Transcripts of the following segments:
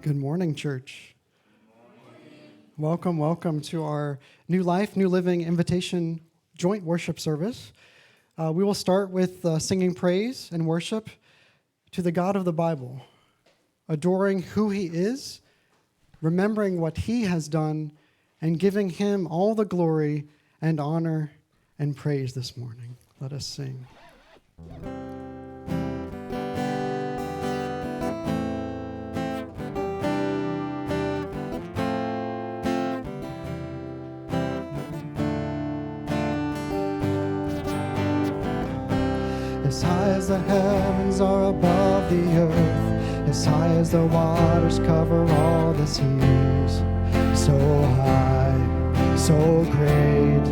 Good morning, church. Welcome to our New Life, New Living Invitation joint worship service. We will start with singing praise and worship to the God of the Bible, adoring who He is, remembering what He has done, and giving Him all the glory and honor and praise this morning. Let us sing. As high as the heavens are above the earth, as high as the waters cover all the seas, so high, so great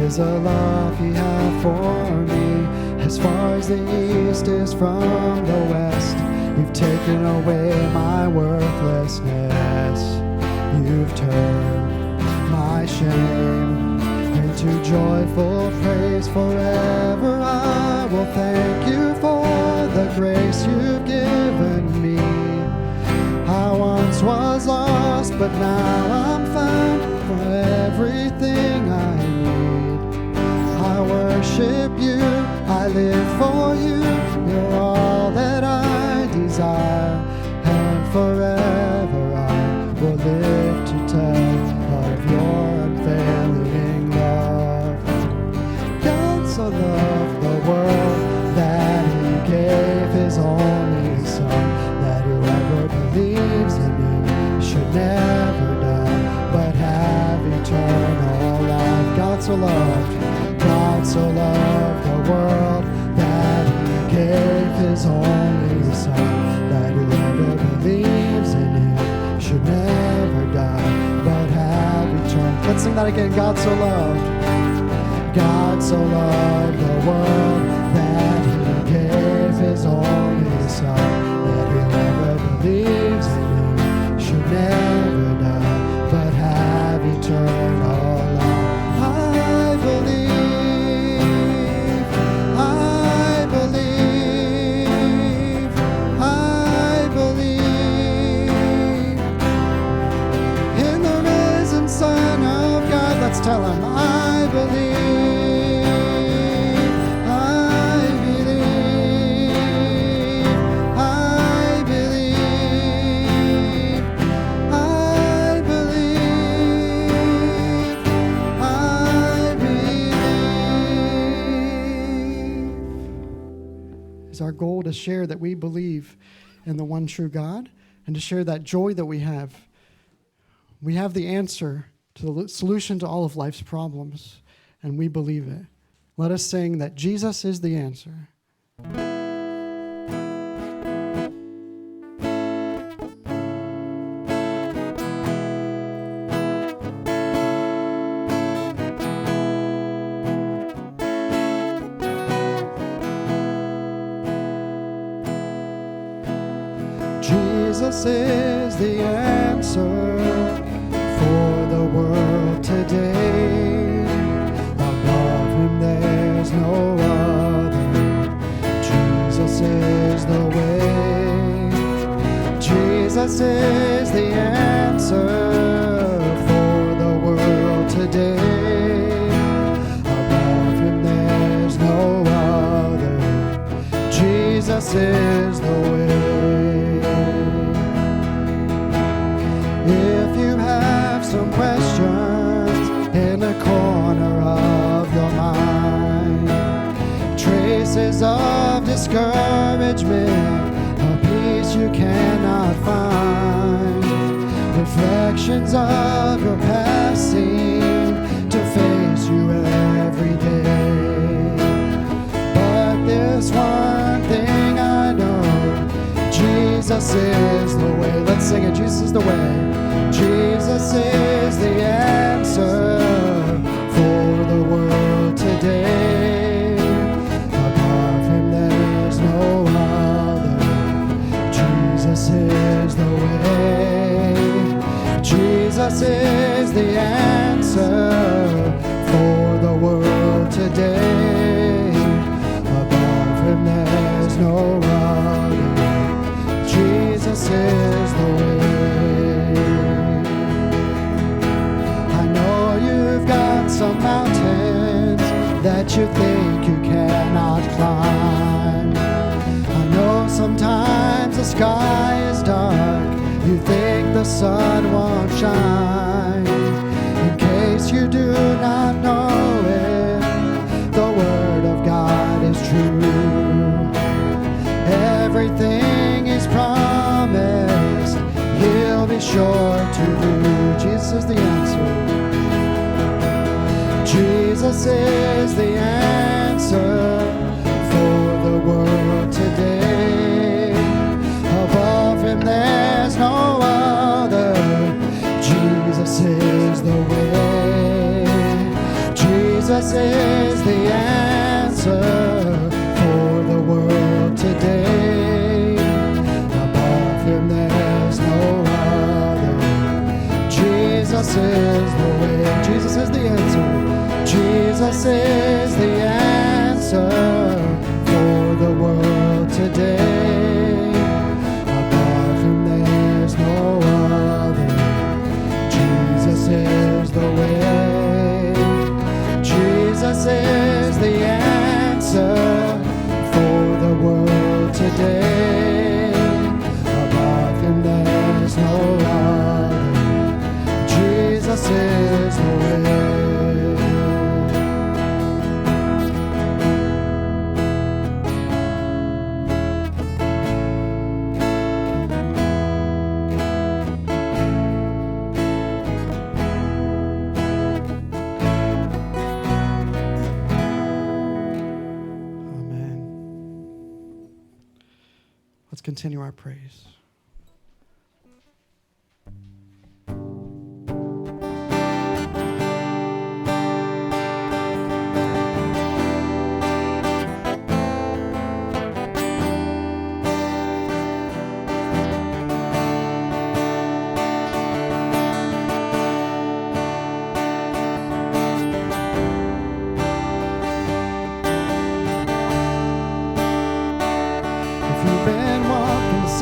is the love He hath for me. As far as the east is from the west, You've taken away my worthlessness. You've turned my shame into joyful praise. Forever I will thank You for the grace You've given me. I once was lost, but now I'm found. For everything I need, I worship You, I live for You. You're all that I desire, and forever I will live to tell of Your unfailing love. God so loved the world that He gave His only Son, that whoever believes in Him should never die, but have eternal life. God so loved the world that He gave His only Son, that whoever believes in Him should never die, but have eternal. Let's sing that again. God so loved the world that He gave His only Son, that whoever believes in Him should never die, but have eternal life. I believe in the risen Son of God. Let's tell Him, I believe. Our goal to share that we believe in the one true God and to share that joy that we have. We have the answer to the solution to all of life's problems, and we believe it. Let us sing that Jesus is the answer. Jesus is the answer for the world today. Above Him there's no other. Jesus is the way. Jesus is the answer for the world today. Above Him there's no other. Jesus is the way. If you have some questions in the corner of your mind, traces of discouragement, a peace you cannot find, reflections of your past seem to face you every day. But there's one thing I know, Jesus is the way. Let's sing it. Jesus is the way. Jesus is the answer for the world today. Above Him there's no other. Jesus is the way. Jesus is the answer for the world today. Above Him there's no other. Jesus is the way. sun won't shine. In case you do not know it, the Word of God is true. Everything He's promised, He'll be sure to do. Jesus is the answer. Jesus is the answer for the world today. Above Him there's no other. Jesus is the way. Jesus is the answer for the world today. Above Him there's no other. Jesus is the way. Jesus is the answer. Jesus is the answer for the world today. Above Him there's no other. Jesus is the way. Jesus is the answer for the world today. Above Him there's no other. Jesus is the way. Let's continue our praise.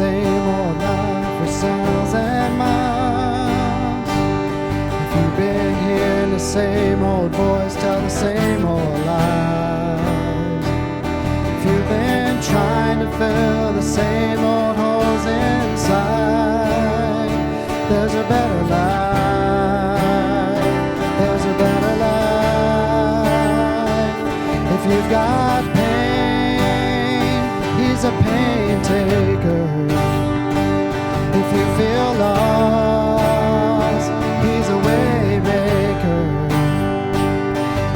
Same old life for cells and miles. If you've been hearing the same old voice tell the same old lies. If you've been trying to fill the same old holes inside, there's a better life. There's a better life. If you've got pain, He's a pain taker. If you feel lost, He's a way maker.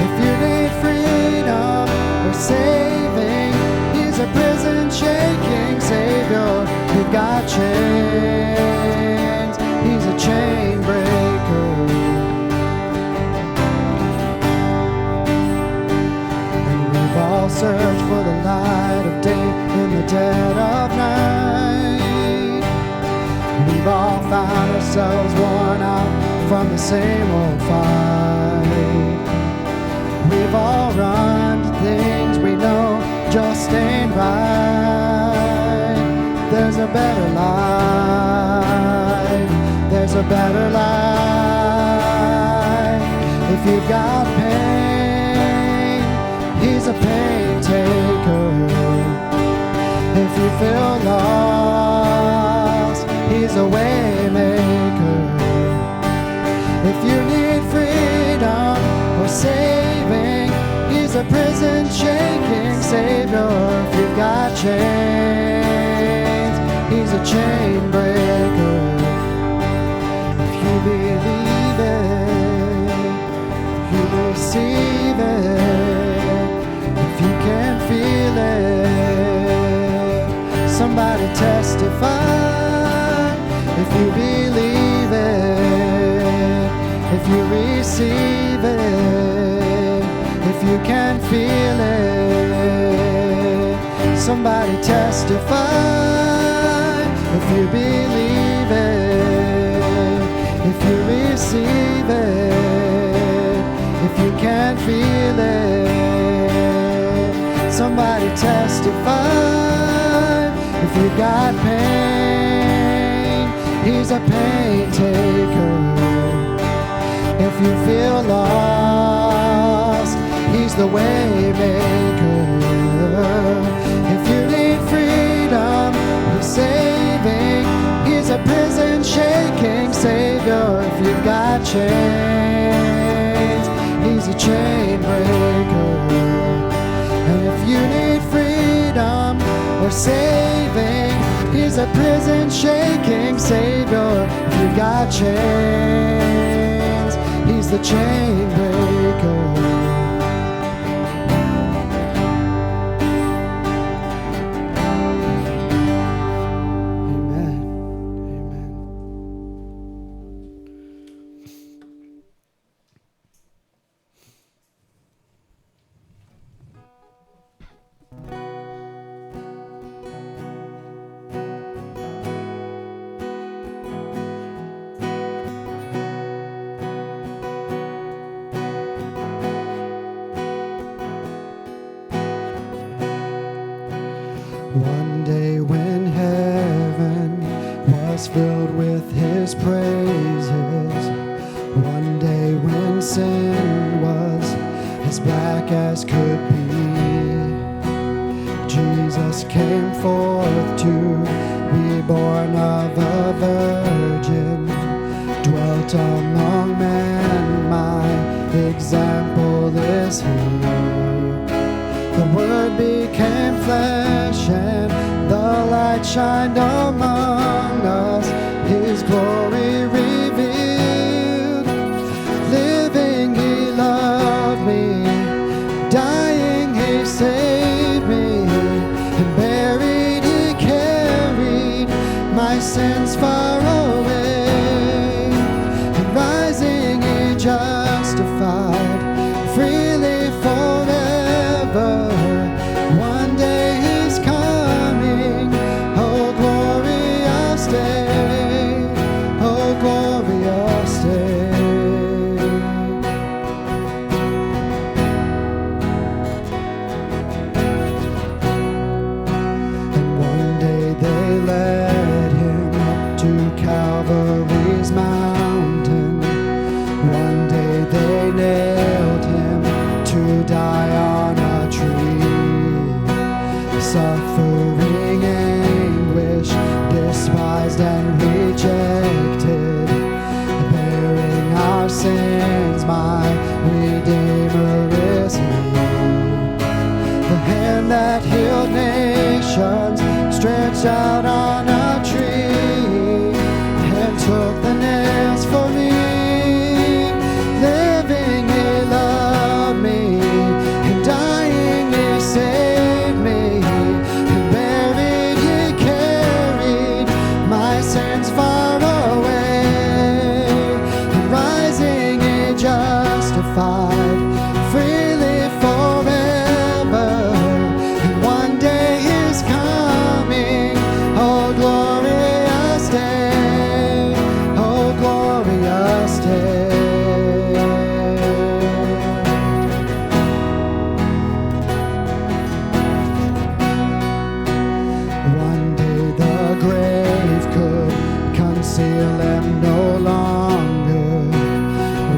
If you need freedom or saving, He's a prison shaking Savior. You've got chains, He's a chain breaker. And we've all searched for the light of day in the dead of night. We've all found ourselves worn out from the same old fight. We've all run to things we know just ain't right. There's a better life. There's a better life. If you've got pain, He's a pain taker. If you feel lost, He's a way maker. If you need freedom or saving, He's a prison shaking Savior. If you've got chains, He's a chain breaker. If you believe it, if you receive it, if you can feel it, somebody testify. If you believe it, if you receive it, if you can feel it, somebody testify. If you believe it, if you receive it, if you can feel it, somebody testify. If you've got pain, He's a pain taker. If you feel lost, He's the way maker. If you need freedom or saving, He's a prison shaking Savior if you've got chains. He's a chain breaker. And if you need freedom or saving, He's a prison shaking Savior if you've got chains. He's the chain breaker. One day when heaven was filled with His praises, one day when sin was as black as could be, Jesus came forth to be born of a virgin, dwelt among men, my example is He. The Word became flesh and the light shined among us, His glory revealed. Living He loved me, dying He saved me, and buried He carried my sins far away, and rising He justified freely forever. One day He's coming, oh glorious day, oh glorious day. And one day they led Him up to Calvary's mountain. One day they nailed Him to die on a tree. Suffering anguish, despised and rejected, bearing our sins, my Redeemer is He. The hand that healed nations stretched out on a tree and took the nails for me. Living He loved me, and dying He saved me, and buried He carried my sins far away, and rising He justified freely forever. And one day He's coming, oh glorious day, oh glorious day. One day the grave could conceal Him no longer.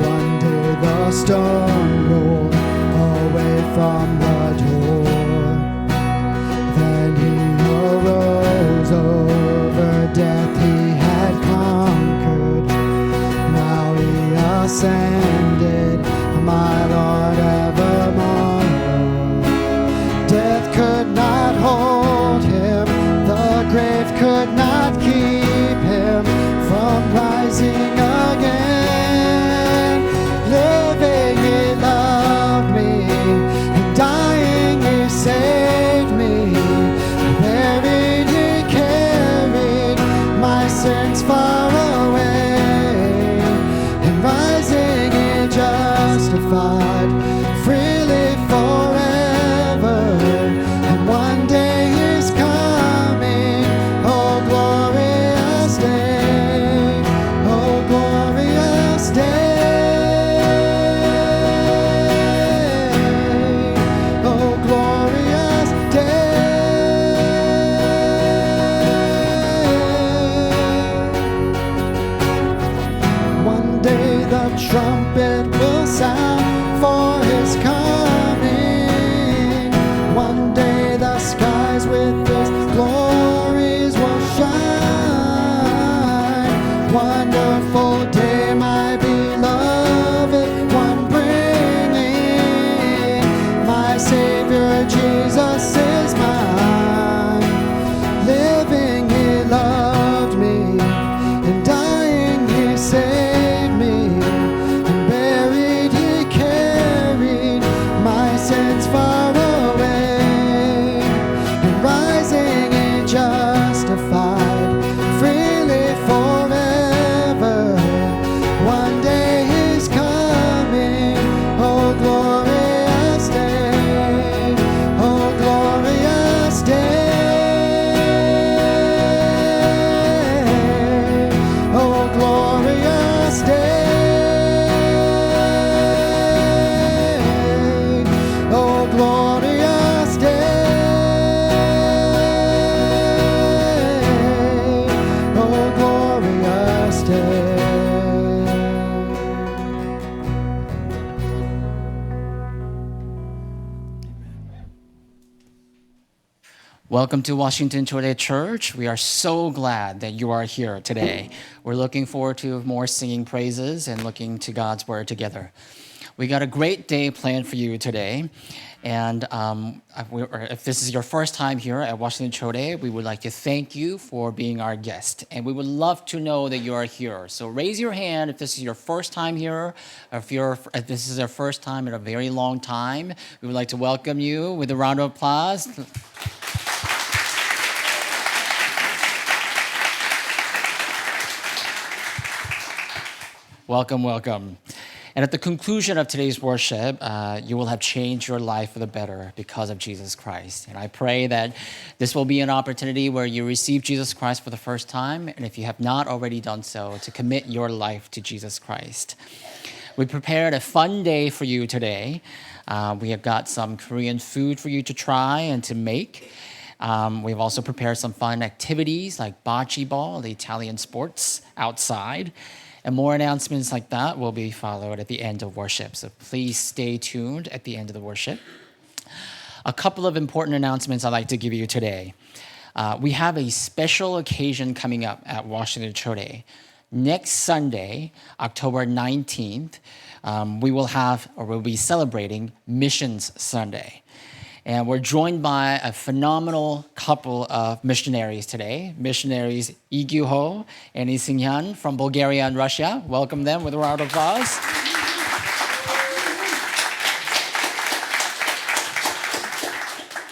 One day the stone rolled away from the door. Then He arose, over death He had conquered. Now He ascended, my Lord evermore. Death could not hold Him, the grave could not keep Him from rising again. Living He loved me, and dying He saved me, buried He carried my sins far away, and rising He justified freely forever. And one day He's coming, oh glorious day, oh glorious day, oh glorious day. One day the trumpet will sound for His coming. One day the skies with His glories will shine. Wonderful Welcome to Washington Chode Church. We are so glad that you are here today. We're looking forward to more singing praises and looking to God's word together. We got a great day planned for you today. And if this is your first time here at Washington Chode, we would like to thank you for being our guest. And we would love to know that you are here. So raise your hand if this is your first time here, or if this is your first time in a very long time. We would like to welcome you with a round of applause. Welcome, welcome. And at the conclusion of today's worship, you will have changed your life for the better because of Jesus Christ. And I pray that this will be an opportunity where you receive Jesus Christ for the first time, and if you have not already done so, to commit your life to Jesus Christ. We prepared a fun day for you today. We have got some Korean food for you to try and to make. We've also prepared some fun activities like bocce ball, the Italian sports, outside. And more announcements like that will be followed at the end of worship. So please stay tuned at the end of the worship. A couple of important announcements I'd like to give you today. We have a special occasion coming up at Washington Chode. Next Sunday, October 19th, we'll be celebrating Missions Sunday. And we're joined by a phenomenal couple of missionaries today. Missionaries Lee Gyu-ho and Lee Seung-hyun from Bulgaria and Russia. Welcome them with a round of applause.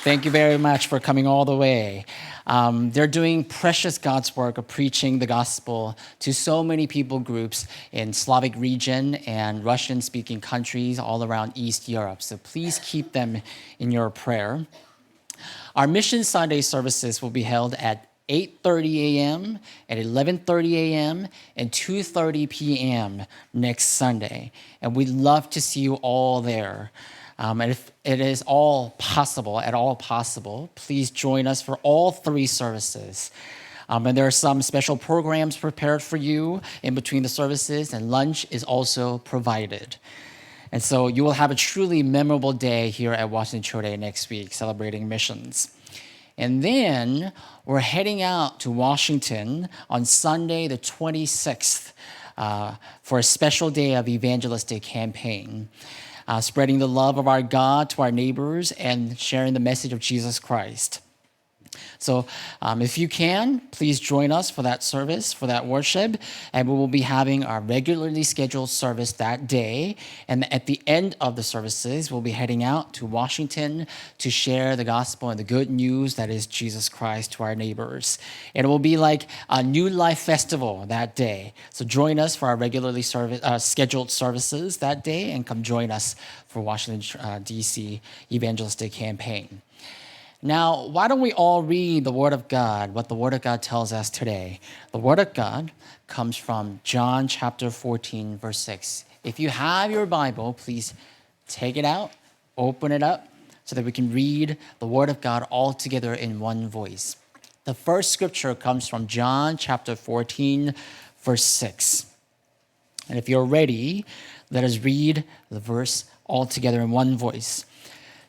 Thank you very much for coming all the way. They're doing precious God's work of preaching the gospel to so many people groups in Slavic region and Russian-speaking countries all around East Europe. So please keep them in your prayer. Our Mission Sunday services will be held at 8:30 a.m., at 11:30 a.m., and 2:30 p.m. next Sunday. And we'd love to see you all there. And if it is at all possible, please join us for all three services. And there are some special programs prepared for you in between the services, and lunch is also provided. And so you will have a truly memorable day here at Washington Chode next week, celebrating missions. And then we're heading out to Washington on Sunday, the 26th, for a special day of evangelistic campaign. Spreading the love of our God to our neighbors and sharing the message of Jesus Christ. So if you can, please join us for that service, for that worship, and we will be having our regularly scheduled service that day. And at the end of the services, we'll be heading out to Washington to share the gospel and the good news that is Jesus Christ to our neighbors. And it will be like a New Life Festival that day. So join us for our regularly scheduled services that day, and come join us for Washington, D.C. evangelistic campaign. Now, why don't we all read the Word of God, what the Word of God tells us today? The Word of God comes from John chapter 14, verse 6. If you have your Bible, please take it out, open it up, so that we can read the Word of God all together in one voice. The first scripture comes from John chapter 14, verse 6. And if you're ready, let us read the verse all together in one voice.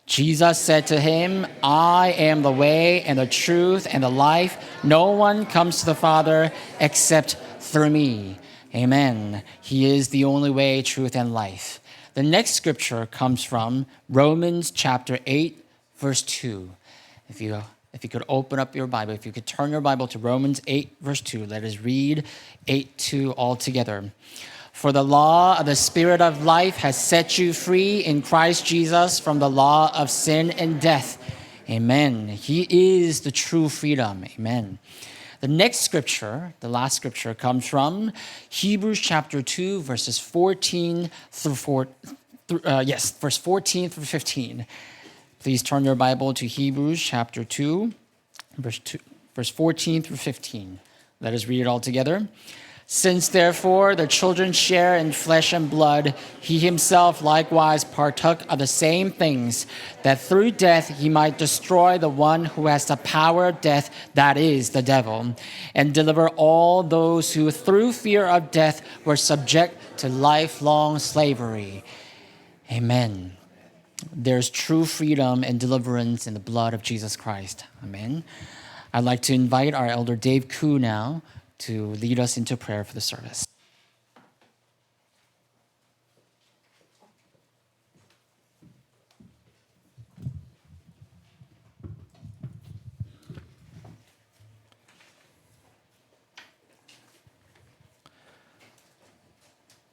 Jesus said to him, I am the way and the truth and the life. No one comes to the Father except through me. Amen. He is the only way, truth, and life. The next scripture comes from Romans chapter 8, verse 2. If you could open up your Bible, if you could turn your Bible to Romans 8, verse 2, let us read 8:2 all together. For the law of the Spirit of life has set you free in Christ Jesus from the law of sin and death. Amen. He is the true freedom. Amen. The next scripture, the last scripture, comes from Hebrews chapter 2, verses 14 through verse 14 through 15. Please turn your Bible to Hebrews chapter 2, verse 14 through 15. Let us read it all together. Since therefore the children share in flesh and blood, he himself likewise partook of the same things, that through death he might destroy the one who has the power of death, that is, the devil, and deliver all those who through fear of death were subject to lifelong slavery. Amen. There's true freedom and deliverance in the blood of Jesus Christ. Amen. I'd like to invite our elder Dave Koo now to lead us into prayer for the service.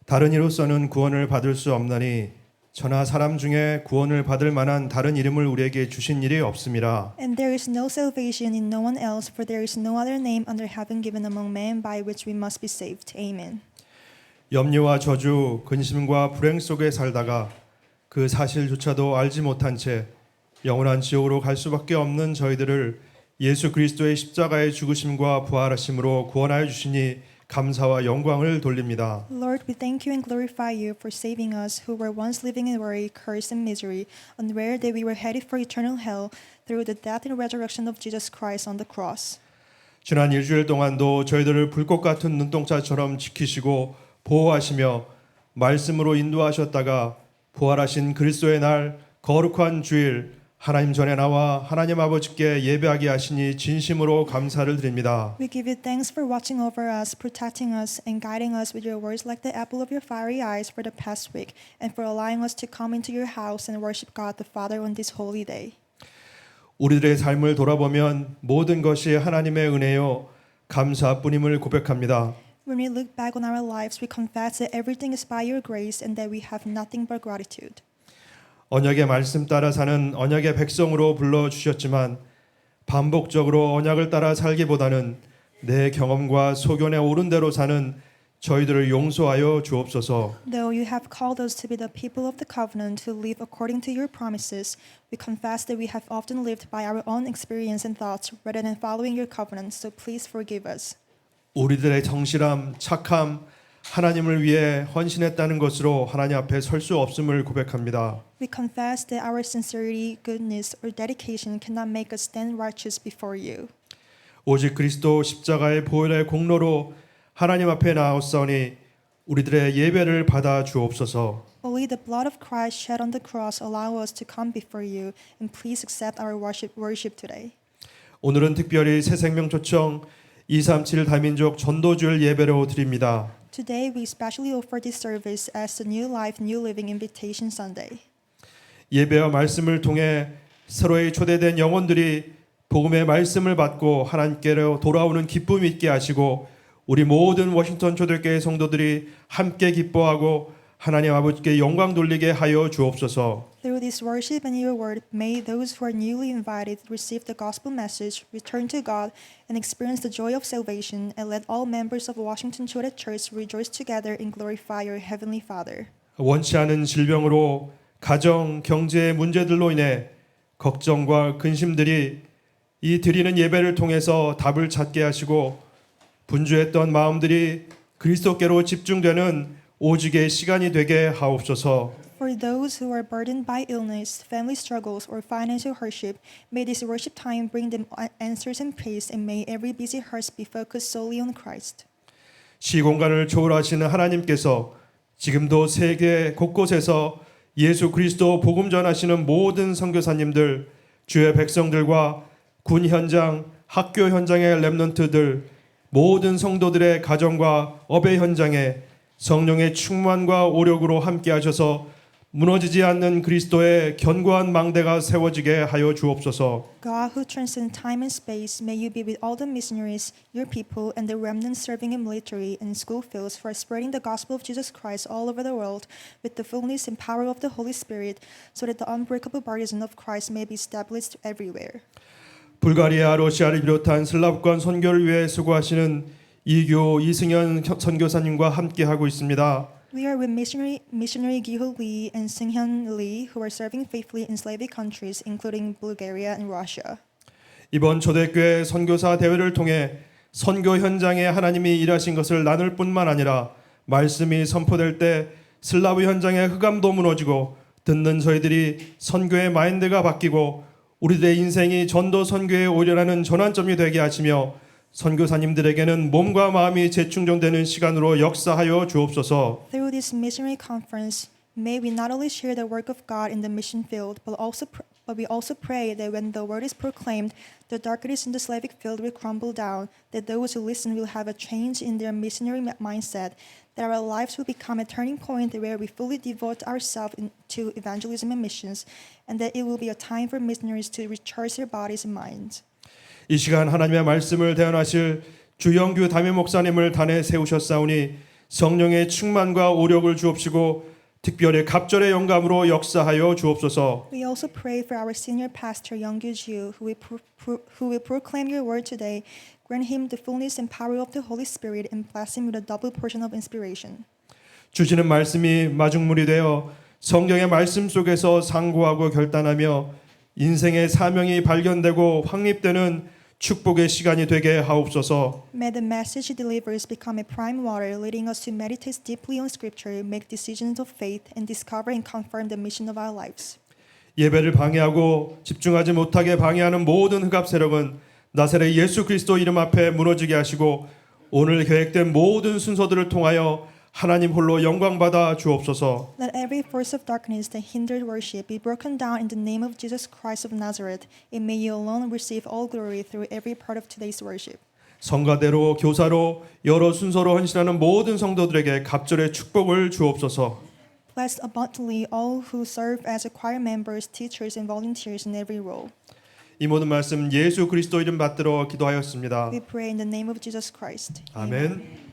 다른 이로서는 구원을 받을 수 없나니 저나 사람 중에 구원을 받을 만한 다른 이름을 우리에게 주신 일이 없음이라. And there is no salvation in no one else, for there is no other name under heaven given among men by which we must be saved. Amen. 염려와 저주, 근심과 불행 속에 살다가 그 사실조차도 알지 못한 채 영원한 지옥으로 갈 수밖에 없는 저희들을 예수 그리스도의 십자가의 죽으심과 부활하심으로 구원하여 주시니 감사와 영광을 돌립니다. Lord, we thank you and glorify you for saving us who were once living in worry, curse, and misery, unaware that we were headed for eternal hell through the death and resurrection of Jesus Christ on the cross. 지난 일주일 동안도 저희들을 불꽃 같은 눈동자처럼 지키시고 보호하시며 말씀으로 인도하셨다가 부활하신 그리스도의 날 거룩한 주일 하나님 전에 나와 하나님 아버지께 예배하게 하시니 진심으로 감사를 드립니다. We give you thanks for watching over us, protecting us, and guiding us with your words like the apple of your fiery eyes for the past week, and for allowing us to come into your house and worship God the Father on this holy day. 우리들의 삶을 돌아보면 모든 것이 하나님의 은혜요 감사뿐임을 고백합니다. When we look back on our lives, we confess that everything is by your grace and that we have nothing but gratitude. 언약의 말씀 따라 사는 언약의 백성으로 불러주셨지만 반복적으로 언약을 따라 살기보다는 내 경험과 소견에 옳은 대로 사는 저희들을 용서하여 주옵소서. Though you have called us to be the people of the covenant who live according to your promises, we confess that we have often lived by our own experience and thoughts rather than following your covenant, so please forgive us. 우리들의 정실함, 착함, 하나님을 위해 헌신했다는 것으로 하나님 앞에 설 수 없음을 고백합니다. We confess that our sincerity, goodness, or dedication cannot make us stand righteous before you. 오직 그리스도 십자가의 보혈의 공로로 하나님 앞에 나아오사오니 우리들의 예배를 받아 주옵소서. Only the blood of Christ shed on the cross allow us to come before you, and please accept our worship today. 오늘은 특별히 새생명초청 237 다민족 전도주일 예배로 드립니다. Today we especially offer this service as the New Life, New Living Invitation Sunday. 예배와 말씀을 통해 서로의 초대된 영혼들이 복음의 말씀을 받고 하나님께로 돌아오는 기쁨이 있게 하시고 우리 모든 워싱턴 초대교회 성도들이 함께 기뻐하고 하나님 아버지께 영광 돌리게 하여 주옵소서. Through this worship and your word, may those who are newly invited receive the gospel message, return to God, and experience the joy of salvation, and let all members of Washington Chote Church rejoice together and glorify your heavenly Father. 원치 않은 질병으로 가정, 경제의 문제들로 인해 걱정과 근심들이 이 드리는 예배를 통해서 답을 찾게 하시고 분주했던 마음들이 그리스도께로 집중되는 오직의 시간이 되게 하옵소서. For those who are burdened by illness, family struggles, or financial hardship, may this worship time bring them answers and peace, and may every busy heart be focused solely on Christ. 시공간을 초월하시는 하나님께서 지금도 세계 곳곳에서 예수 그리스도 복음 전하시는 모든 선교사님들, 주의 백성들과 군 현장, 학교 현장의 렘넌트들, 모든 성도들의 가정과 업의 현장에 성령의 충만과 오력으로 함께 하셔서 무너지지 않는 그리스도의 견고한 망대가 세워지게 하여 주옵소서. God, who transcends time and space, may you be with all the missionaries, your people, and the remnants serving in military and school fields for spreading the gospel of Jesus Christ all over the world with the fullness and power of the Holy Spirit, so that the unbreakable partisan of Christ may be established everywhere. 불가리아, 러시아를 비롯한 슬라브권 선교를 위해 수고하시는 이교 이승현 선교사님과 함께 하고 있습니다. We are with missionary Giho Lee and Singhyun Lee, who are serving faithfully in Slavic countries, including Bulgaria and Russia. 이번 초대교회 선교사 대회를 통해 선교 현장에 하나님이 일하신 것을 나눌 뿐만 아니라 말씀이 선포될 때 슬라브 현장의 흑암도 무너지고 듣는 저희들이 선교의 마인드가 바뀌고 우리들의 인생이 전도 선교의 오려라는 전환점이 되게 하시며 선교사님들에게는 몸과 마음이 재충전되는 시간으로 역사하여 주옵소서. Through this missionary conference, May we not only share the work of God in the mission field, but we also pray that when the word is proclaimed, the darkness in the Slavic field will crumble down, that those who listen will have a change in their missionary mindset, that our lives will become a turning point where we fully devote ourselves to evangelism and missions, and that it will be a time for missionaries to recharge their bodies and minds. 이 시간 하나님의 말씀을 대언하실 주영규 담임 목사님을 단에 세우셨사오니 성령의 충만과 오력을 주옵시고 특별히 갑절의 영감으로 역사하여 주옵소서. We also pray for our senior pastor, Young-Gyu Ju, who will proclaim your word today. Grant him the fullness and power of the Holy Spirit and bless him with a double portion of inspiration. 주시는 말씀이 마중물이 되어 성경의 말씀 속에서 상고하고 결단하며 인생의 사명이 발견되고 확립되는 축복의 시간이 되게 하옵소서. May the message he delivers become a prime water, leading us to meditate deeply on Scripture, make decisions of faith, and discover and confirm the mission of our lives. 예배를 방해하고 집중하지 못하게 방해하는 모든 흑암 세력은 나사렛 예수 그리스도 이름 앞에 무너지게 하시고 오늘 계획된 모든 순서들을 통하여 하나님 홀로 영광 받아 주옵소서. Let every force of darkness that hindered worship be broken down in the name of Jesus Christ of Nazareth, and may you alone receive all glory through every part of today's worship. 성가대로 교사로 여러 순서로 헌신하는 모든 성도들에게 갑절의 축복을 주옵소서. Bless abundantly all who serve as choir members, teachers, and volunteers in every role. 이 모든 말씀 예수 그리스도 이름 받들어 기도하였습니다. We pray in the name of Jesus Christ. 아멘.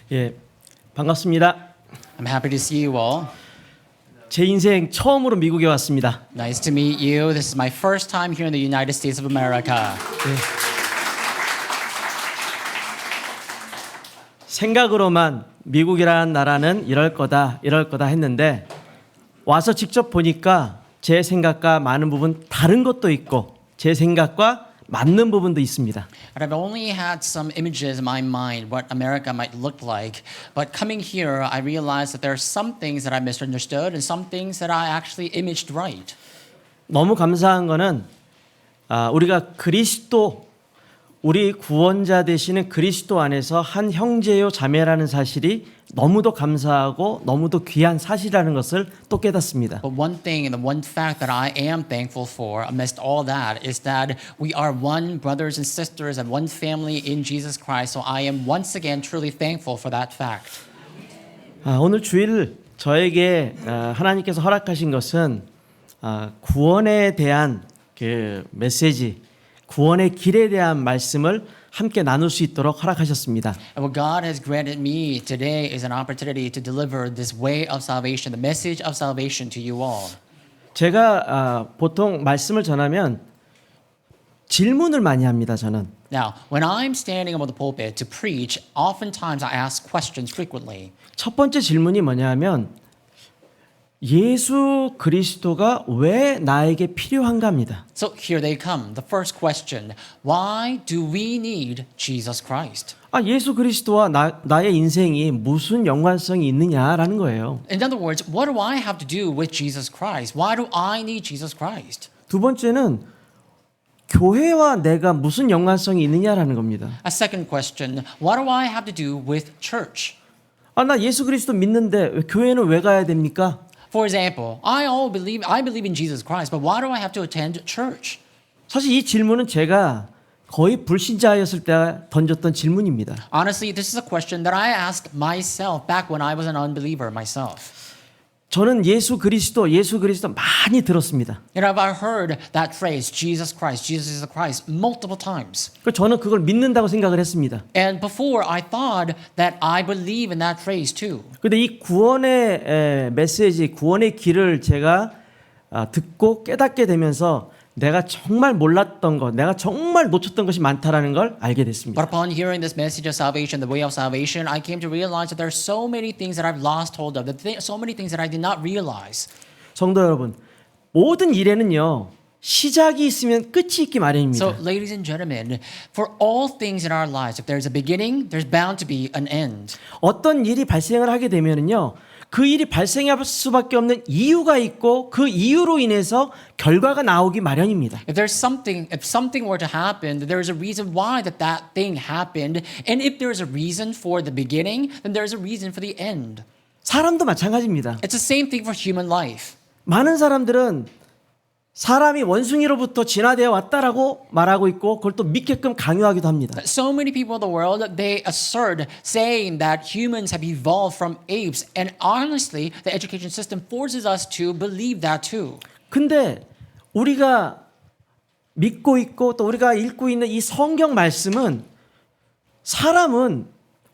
예, 반갑습니다. I'm happy to see you all. 제 인생 처음으로 미국에 왔습니다. Nice to meet you. This is my first time here in the United States of America. 생각으로만 미국이라는 나라는 이럴 거다 했는데 와서 직접 보니까 제 생각과 많은 부분 다른 것도 있고 제 생각과 맞는 부분도 있습니다. And I've only had some images in my mind what America might look like, but coming here, I realized that there are some things that I misunderstood and some things that I actually imaged right. 너무 감사한 거는 우리가 그리스도 우리 구원자 되시는 그리스도 안에서 한 형제요 자매라는 사실이 너무도 감사하고 너무도 귀한 사실이라는 것을 또 깨닫습니다. But one thing and the one fact that I am thankful for amidst all that is that we are one brothers and sisters and one family in Jesus Christ. So I am once again truly thankful for that fact. 오늘 주일 저에게 하나님께서 허락하신 것은 구원에 대한 그 메시지, 구원의 길에 대한 말씀을 함께 나눌 수 있도록 허락하셨습니다. And what God has granted me today is an opportunity to deliver this way of salvation, the message of salvation to you all. 제가 보통 말씀을 전하면 질문을 많이 합니다. 저는 Now, when I'm standing above the pulpit to preach, oftentimes I ask questions frequently. 첫 번째 질문이 뭐냐면 예수 그리스도가 왜 나에게 필요한가입니다. So here they come. The first question, why do we need Jesus Christ? 예수 그리스도와 나의 인생이 무슨 연관성이 있느냐라는 거예요. In other words, what do I have to do with Jesus Christ? Why do I need Jesus Christ? 두 번째는 교회와 내가 무슨 연관성이 있느냐라는 겁니다. A second question, what do I have to do with church? 나 예수 그리스도 믿는데 교회는 왜 가야 됩니까? For example, I believe in Jesus Christ, but why do I have to attend church? 사실 이 질문은 제가 거의 불신자였을 때 던졌던 질문입니다. Honestly, this is a question that I asked myself back when I was an unbeliever myself. 저는 예수 그리스도 많이 들었습니다. You know, I've heard that phrase, Jesus is the Christ, multiple times. 저는 그걸 믿는다고 생각을 했습니다. And before, I thought that I believe in that phrase too. 근데 이 구원의 메시지, 구원의 길을 제가 듣고 깨닫게 되면서 내가 정말 몰랐던 것, 내가 정말 놓쳤던 것이 많다라는 걸 알게 됐습니다. But upon hearing this message of salvation, the way of salvation, I came to realize that there are so many things that I've lost hold of, so many things that I did not realize. 성도 여러분, 모든 일에는요 시작이 있으면 끝이 있기 마련입니다. So, ladies and gentlemen, for all things in our lives, if there's a beginning, there's bound to be an end. 어떤 일이 발생을 하게 되면은요 그 일이 발생할 수밖에 없는 이유가 있고 그 이유로 인해서 결과가 나오기 마련입니다. If something were to happen, there is a reason why that thing happened, and if there is a reason for the beginning, then there is a reason for the end. 사람도 마찬가지입니다. It's the same thing for human life. 많은 사람들은 사람이 원숭이로부터 진화되어 왔다라고 말하고 있고 그걸 또 믿게끔 강요하기도 합니다. So many people in the world, they assert saying that humans have evolved from apes, and honestly, the education system forces us to believe that too. 근데 우리가 믿고 있고 또 우리가 읽고 있는 이 성경 말씀은 사람은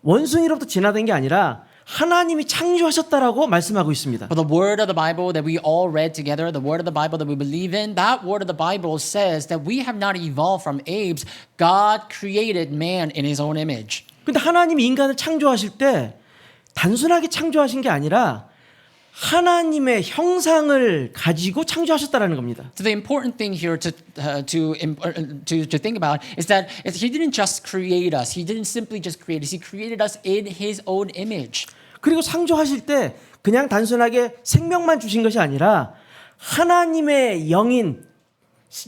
원숭이로부터 진화된 게 아니라 하나님이 창조하셨다라고 말씀하고 있습니다. But the word of the Bible that we all read together, the word of the Bible that we believe in, that word of the Bible says that we have not evolved from apes. God created man in his own image. 근데 하나님이 인간을 창조하실 때 단순하게 창조하신 게 아니라 하나님의 형상을 가지고 창조하셨다라는 겁니다. So the important thing here to think about is that he didn't just create us. He didn't simply just create us. He created us in his own image. 그리고 창조하실 때 그냥 단순하게 생명만 주신 것이 아니라 하나님의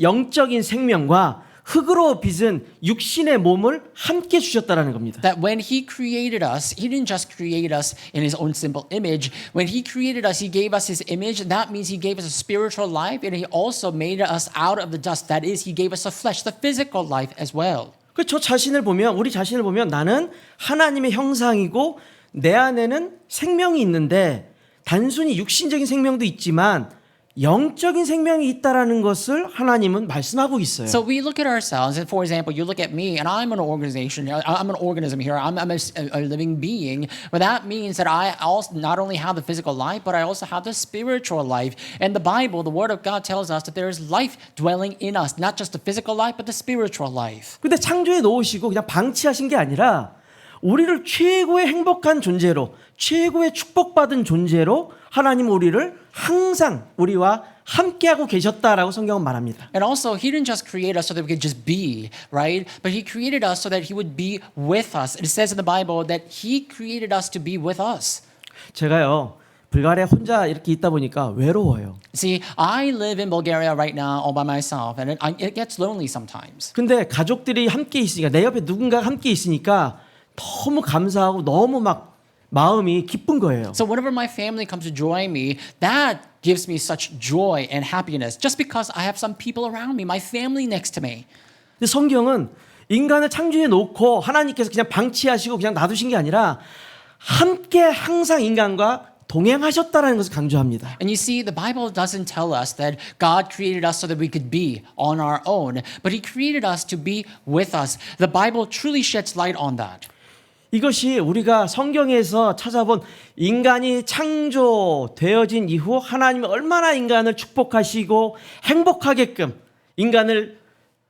영적인 생명과 흙으로 빚은 육신의 몸을 함께 주셨다라는 겁니다. That when he created us, he didn't just create us in his own simple image. When he created us, he gave us his image. That means he gave us a spiritual life, and he also made us out of the dust. That is, he gave us a flesh, the physical life as well. 저 자신을 보면 우리 자신을 보면 나는 하나님의 형상이고 내 안에는 생명이 있는데 단순히 육신적인 생명도 있지만 영적인 생명이 있다라는 것을 하나님은 말씀하고 있어요. So we look at ourselves, and for example, you look at me, and I'm an organism here. I'm a living being, but that means that I also not only have the physical life, but I also have the spiritual life. And the Bible, the Word of God, tells us that there is life dwelling in us, not just the physical life, but the spiritual life. 근데 창조해 놓으시고 그냥 방치하신 게 아니라 우리를 최고의 행복한 존재로, 최고의 축복받은 존재로 하나님 우리를 항상 우리와 함께하고 계셨다라고 성경은 말합니다. And also, he didn't just create us so that we could just be, right? But he created us so that he would be with us. It says in the Bible that he created us to be with us. 제가요 불가리아에 혼자 이렇게 있다 보니까 외로워요. See, I live in Bulgaria right now all by myself, and it gets lonely sometimes. 근데 가족들이 함께 있으니까 내 옆에 누군가가 함께 있으니까 너무 감사하고 너무 막 마음이 기쁜 거예요. So whenever my family comes to join me, that gives me such joy and happiness just because I have some people around me, my family next to me. 근데 성경은 인간을 창조해 놓고 하나님께서 그냥 방치하시고 그냥 놔두신 게 아니라 함께 항상 인간과 동행하셨다라는 것을 강조합니다. And you see, the Bible doesn't tell us that God created us so that we could be on our own, but He created us to be with us. The Bible truly sheds light on that. 이것이 우리가 성경에서 찾아본 인간이 창조되어진 이후 하나님이 얼마나 인간을 축복하시고 행복하게끔 인간을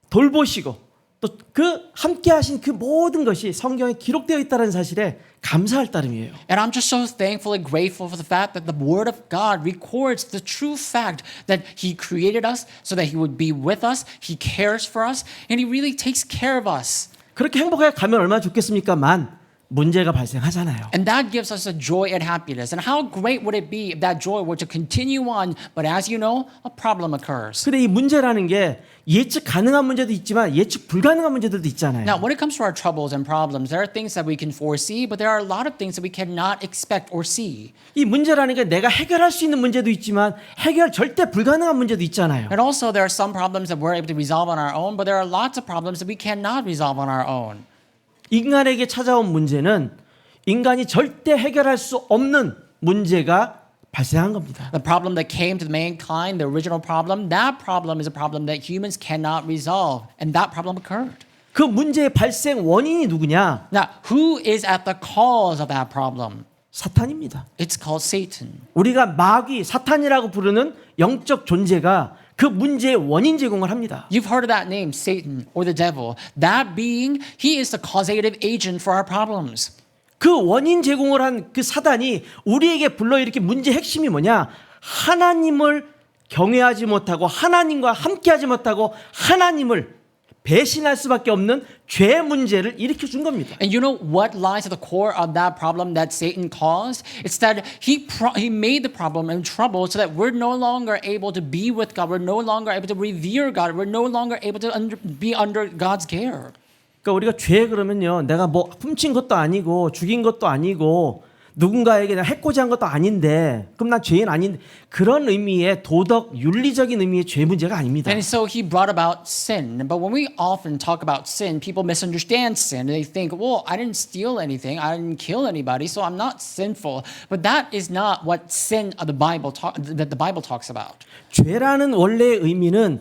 돌보시고 또 그 함께 하신 그 모든 것이 성경에 기록되어 있다는 사실에 감사할 따름이에요. And I'm just so thankful and grateful for the fact that the Word of God records the true fact that He created us so that He would be with us, He cares for us, and He really takes care of us. 그렇게 행복하게 가면 얼마나 좋겠습니까만 문제가 발생하잖아요. And that gives us a joy and happiness. And how great would it be if that joy were to continue on, but as you know, a problem occurs. 근데 이 문제라는 게 예측 가능한 문제도 있지만 예측 불가능한 문제들도 있잖아요. Now, when it comes to our troubles and problems, there are things that we can foresee, but there are a lot of things that we cannot expect or see. 이 문제라는 게 내가 해결할 수 있는 문제도 있지만 해결 절대 불가능한 문제도 있잖아요. And also, there are some problems that we're able to resolve on our own, but there are lots of problems that we cannot resolve on our own. 인간에게 찾아온 문제는 인간이 절대 해결할 수 없는 문제가 발생한 겁니다. The problem that came to mankind, the original problem, that problem is a problem that humans cannot resolve, and that problem occurred. 그 문제의 발생 원인이 누구냐? Now, who is at the cause of that problem? 사탄입니다. It's called Satan. 우리가 마귀, 사탄이라고 부르는 영적 존재가 그 문제의 원인 제공을 합니다. You've heard of that name, Satan or the devil. That being, he is the causative agent for our problems. 그 원인 제공을 한 그 사단이 우리에게 불러일으킨 문제의 핵심이 뭐냐? 하나님을 경외하지 못하고 하나님과 함께하지 못하고 하나님을 배신할 수밖에 없는 죄 문제를 일으켜 준 겁니다. And you know what lies at the core of that problem that Satan caused? It's that he made the problem and trouble so that we're no longer able to be with God. We're no longer able to revere God. We're no longer able to be under God's care. 그러니까 우리가 죄 그러면요, 내가 뭐 훔친 것도 아니고 죽인 것도 아니고 누군가에게 내가 해코지 한 것도 아닌데 그럼 난 죄인 아닌데 그런 의미의 도덕 윤리적인 의미의 죄 문제가 아닙니다. And so he brought about sin. But when we often talk about sin, people misunderstand sin. They think, well, I didn't steal anything. I didn't kill anybody, so I'm not sinful. But that is not what sin of the Bible that the Bible talks about. 죄라는 원래의 의미는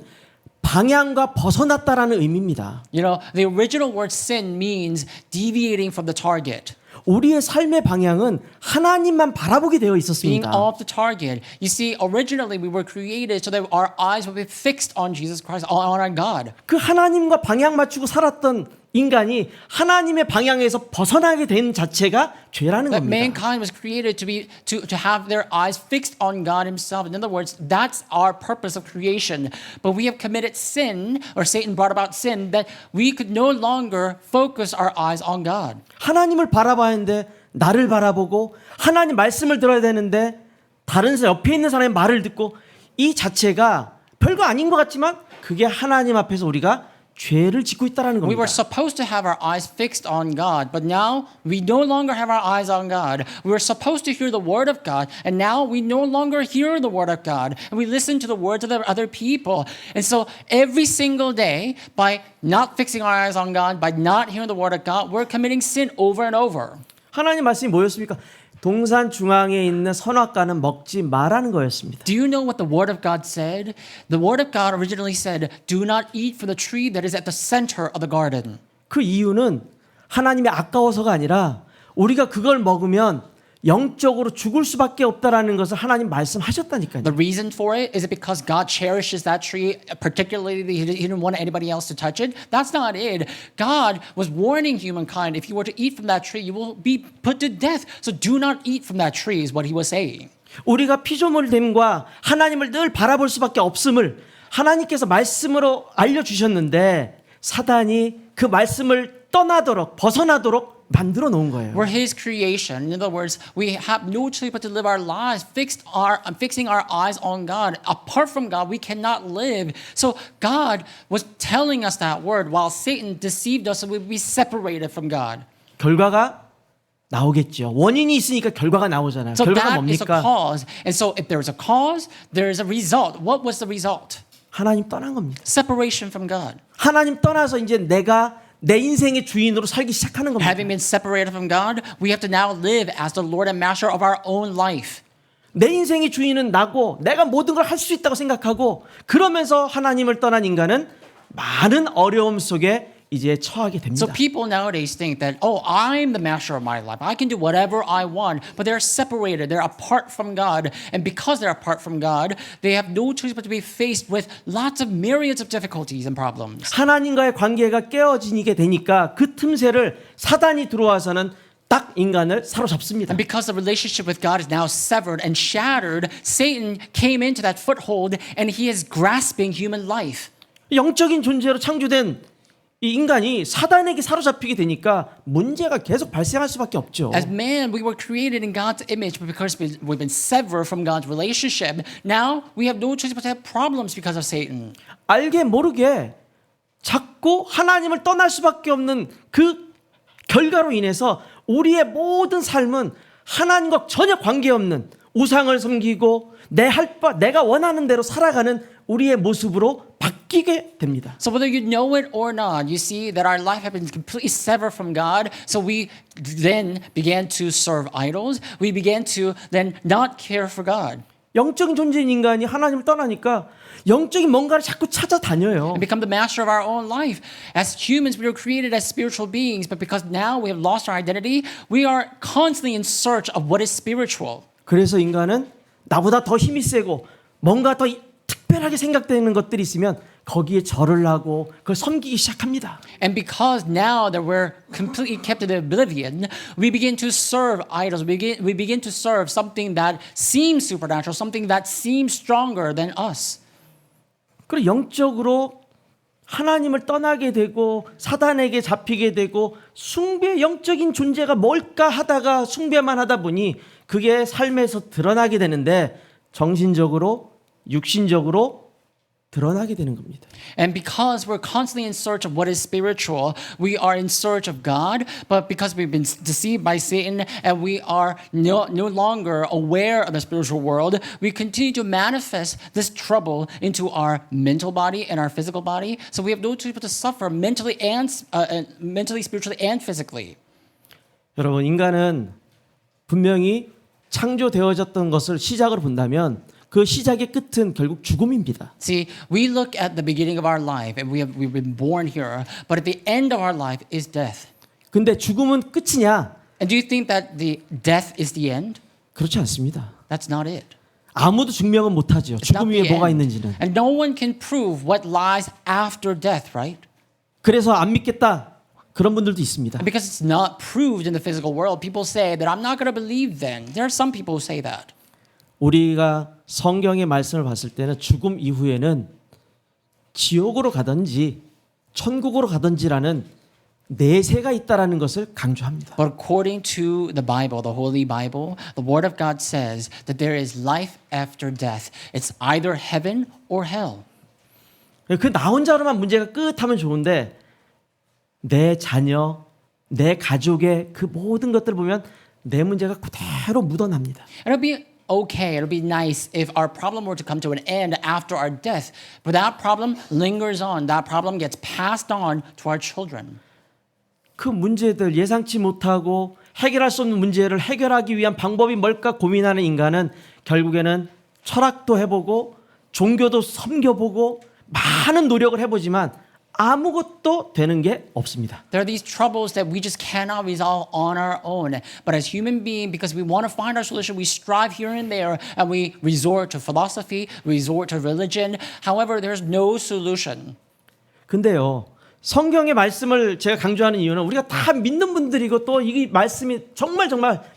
방향과 벗어났다라는 의미입니다. You know, the original word sin means deviating from the target. 우리의 삶의 방향은 하나님만 바라보게 되어 Being 있었습니다. off the target. You see, originally we were created so that our eyes would be fixed on Jesus Christ, on our God. 그 하나님과 방향 맞추고 살았던 인간이 하나님의 방향에서 벗어나게 된 자체가 죄라는 That 겁니다. mankind was created to have their eyes fixed on God Himself. In other words, that's our purpose of creation. But we have committed sin, or Satan brought about sin, that we could no longer focus our eyes on God. 하나님을 바라봐야 하는데 나를 바라보고 하나님 말씀을 들어야 되는데 다른 사람 옆에 있는 사람의 말을 듣고 이 자체가 별거 아닌 것 같지만 그게 하나님 앞에서 우리가 죄를 짓고 있다라는 We 겁니다. were supposed to have our eyes fixed on God, but now we no longer have our eyes on God. We were supposed to hear the word of God, and now we no longer hear the word of God, and we listen to the words of the other people. And so every single day, by not fixing our eyes on God, by not hearing the word of God, we're committing sin over and over. 하나님 말씀이 뭐였습니까? 동산 중앙에 있는 선악과는 먹지 말라는 거였습니다. Do you know what the word of God said? The word of God originally said, "Do not eat from the tree that is at the center of the garden." 그 이유는 하나님이 아까워서가 아니라 우리가 그걸 먹으면 영적으로 죽을 수밖에 없다라는 것을 하나님 말씀하셨다니까요. The reason for it is it because God cherishes that tree, particularly He didn't want anybody else to touch it? That's not it. God was warning humankind, if you were to eat from that tree, you will be put to death. So do not eat from that tree is what He was saying. 우리가 피조물됨과 하나님을 늘 바라볼 수밖에 없음을 하나님께서 말씀으로 알려주셨는데 사단이 그 말씀을 떠나도록 벗어나도록 만들어 놓은 거예요. We're His creation. In other words, we have no choice but to live our lives fixing our eyes on God. Apart from God, we cannot live. So God was telling us that word while Satan deceived us, so we'd be separated from God. 결과가 나오겠죠. 원인이 있으니까 결과가 나오잖아요. So 결과가 that is a 뭡니까? cause. And so if there is a cause, there is a result. What was the result? 하나님 떠난 겁니다. Separation from God. 하나님 떠나서 이제 내가 내 인생의 주인으로 살기 시작하는 겁니다. Having been separated from God, we have to now live as the Lord and Master of our own life. 내 인생의 주인은 나고 내가 모든 걸 할 수 있다고 생각하고 그러면서 하나님을 떠난 인간은 많은 어려움 속에 이제 처하게 됩니다. So people nowadays think that, oh, I'm the master of my life. I can do whatever I want. But they're separated. They're apart from God. And because they're apart from God, they have no choice but to be faced with lots of myriads of difficulties and problems. 하나님과의 관계가 깨어지게 되니까 그 틈새를 사단이 들어와서는 딱 인간을 사로잡습니다. And because the relationship with God is now severed and shattered, Satan came into that foothold and he is grasping human life. 영적인 존재로 창조된 이 인간이 사단에게 사로잡히게 되니까 문제가 계속 발생할 수밖에 없죠. As man, we were created in God's image, but because we've been severed from God's relationship, now we have no choice but to have problems because of Satan. 알게 모르게 자꾸 하나님을 떠날 수밖에 없는 그 결과로 인해서 우리의 모든 삶은 하나님과 전혀 관계없는 우상을 섬기고 내가 원하는 대로 살아가는 우리의 모습으로 바뀌게 됩니다. So whether you know it or not, you see that our life has been completely severed from God. So we then began to serve idols. We began to then not care for God. 영적인 존재인 인간이 하나님을 떠나니까 영적인 뭔가를 자꾸 찾아다녀요. And become the master of our own life. As humans, we were created as spiritual beings, but because now we have lost our identity, we are constantly in search of what is spiritual. 그래서 인간은 나보다 더 힘이 세고 뭔가 더 특별하게 생각되는 것들이 있으면 거기에 절을 하고 그걸 섬기기 시작합니다. And because now that we're completely kept in oblivion, we begin to serve idols. We begin to serve something that seems supernatural, something that seems stronger than us. 그리고 영적으로 하나님을 떠나게 되고 사단에게 잡히게 되고 숭배 영적인 존재가 뭘까 하다가 숭배만 하다 보니 그게 삶에서 드러나게 되는데 정신적으로 육신적으로 드러나게 되는 겁니다. And because we're constantly in search of what is spiritual, we are in search of God, but because we've been deceived by Satan and we are no longer aware of the spiritual world, we continue to manifest this trouble into our mental body and our physical body. So we have no choice but to suffer mentally, spiritually, and physically. 여러분 인간은 분명히 창조되어졌던 것을 시작으로 본다면 그 시작의 끝은 결국 죽음입니다. See, we look at the beginning of our life and we've been born here, but at the end of our life is death. 근데 죽음은 끝이냐? And do you think that the death is the end? 그렇지 않습니다. That's not it. 아무도 증명은 못하죠. It's not 죽음 the 위에 뭐가 end. 있는지는. And no one can prove what lies after death, right? 그래서 안 믿겠다. 그런 분들도 있습니다. And because it's not proved in the physical world, people say that I'm not going to believe then. There are some people who say that. 우리가 성경의 말씀을 봤을 때는 죽음 이후에는 지옥으로 가든지 천국으로 가든지라는 내세가 있다라는 것을 강조합니다. But according to the Bible, the Holy Bible, the Word of God says that there is life after death. It's either heaven or hell. 그 나 혼자로만 문제가 끝하면 좋은데 내 자녀, 내 가족의 그 모든 것들을 보면 내 문제가 그대로 묻어납니다. And it'll be okay, it'll be nice if our problem were to come to an end after our death. But that problem lingers on. That problem gets passed on to our children. 그 문제들 예상치 못하고 해결할 수 없는 문제를 해결하기 위한 방법이 뭘까 고민하는 인간은 결국에는 철학도 해보고 종교도 섬겨보고 많은 노력을 해보지만 아무것도 되는 게 없습니다. There are these troubles that we just cannot resolve on our own. But as human beings, because we want to find our solution, we strive here and there and we resort to philosophy, resort to religion. However, there's no solution. 근데요, 성경의 말씀을 제가 강조하는 이유는 우리가 다 믿는 분들이고 또 이 말씀이 정말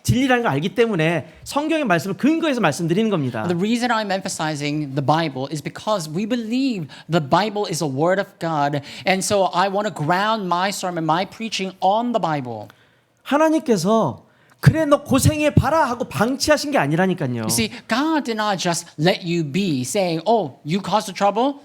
진리라는 걸 알기 때문에 성경의 말씀을 근거해서 말씀드리는 겁니다. The reason I'm emphasizing the Bible is because we believe the Bible is a word of God. And so I want to ground my sermon, my preaching on the Bible. 하나님께서 그래 너 고생해 봐라 하고 방치하신 게 아니라니까요. You see, God did not just let you be saying, oh, you caused the trouble?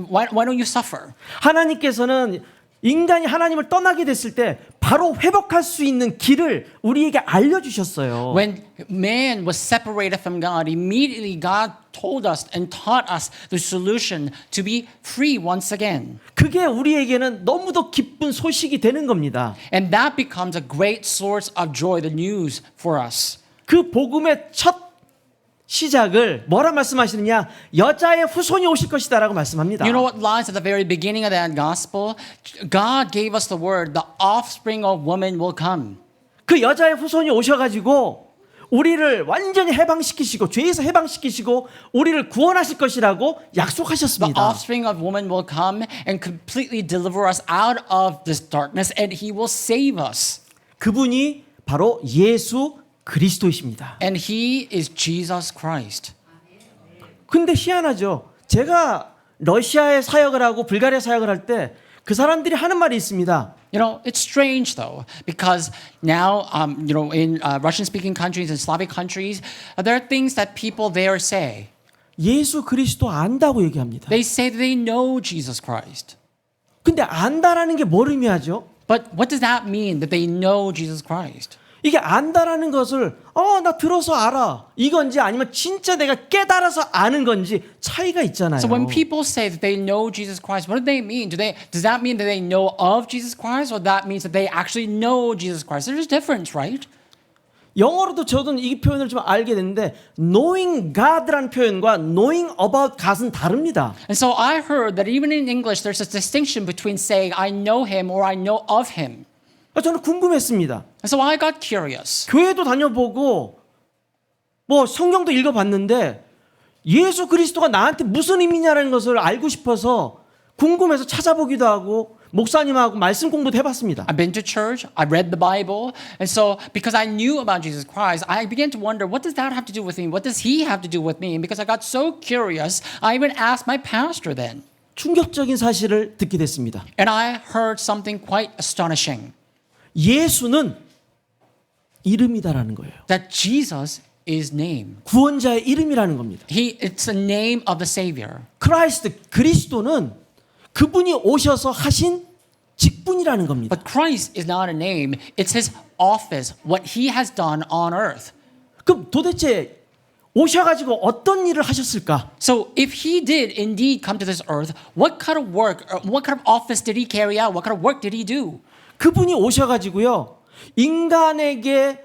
Why don't you suffer? 하나님께서는 인간이 하나님을 떠나게 됐을 때 바로 회복할 수 있는 길을 우리에게 알려주셨어요. When man was separated from God, immediately God told us and taught us the solution to be free once again. 그게 우리에게는 너무도 기쁜 소식이 되는 겁니다. And that becomes a great source of joy, the news for us. 그 복음의 첫 시작을 뭐라 말씀하시느냐? 여자의 후손이 오실 것이다라고 말씀합니다. You know what lies at the very beginning of that gospel? God gave us the word, the offspring of woman will come. 그 여자의 후손이 오셔가지고 우리를 완전히 해방시키시고 죄에서 해방시키시고 우리를 구원하실 것이라고 The 약속하셨습니다. offspring of woman will come and completely deliver us out of this darkness and he will save us. 그분이 바로 예수 그리스도이십니다. And he is Jesus Christ. 근데 희한하죠. 제가 러시아에 사역을 하고 불가리아 사역을 할 때 그 사람들이 하는 말이 있습니다. You know, it's strange though, because now, in Russian-speaking countries and Slavic countries, there are things that people there say. 예수 그리스도 안다고 얘기합니다. They say that they know Jesus Christ. 근데 안다라는 게 뭘 의미하죠? But what does that mean, that they know Jesus Christ? 이게 안다라는 것을 나 들어서 알아 이건지 아니면 진짜 내가 깨달아서 아는 건지 차이가 있잖아요. So when people say that they know Jesus Christ, what do they mean? Does that mean that they know of Jesus Christ, or that means that they actually know Jesus Christ? There's a difference, right? 영어로도 저도 이 표현을 좀 알게 됐는데 knowing God라는 표현과 knowing about God은 다릅니다. And so I heard that even in English, there's a distinction between saying I know him or I know of him. 저는 궁금했습니다. And so I got curious. 교회도 다녀보고 뭐 성경도 읽어봤는데 예수 그리스도가 나한테 무슨 의미냐는 것을 알고 싶어서 궁금해서 찾아보기도 하고 목사님하고 말씀 공부도 해봤습니다. I've been to church, I read the Bible, and so because I knew about Jesus Christ, I began to wonder, what does that have to do with me? What does he have to do with me? And because I got so curious, I even asked my pastor then. 충격적인 사실을 듣게 됐습니다. And I heard something quite astonishing. 예수는 이름이다라는 거예요. That Jesus is name. 구원자의 이름이라는 겁니다. It's the name of the Savior. 크라이스트, 그리스도는 그분이 오셔서 하신 직분이라는 겁니다. But Christ is not a name, it's his office, what he has done on earth. 그럼 도대체 오셔가지고 어떤 일을 하셨을까? So if he did indeed come to this earth, what kind of work, or what kind of office did he carry out? What kind of work did he do? 그분이 오셔가지고요 인간에게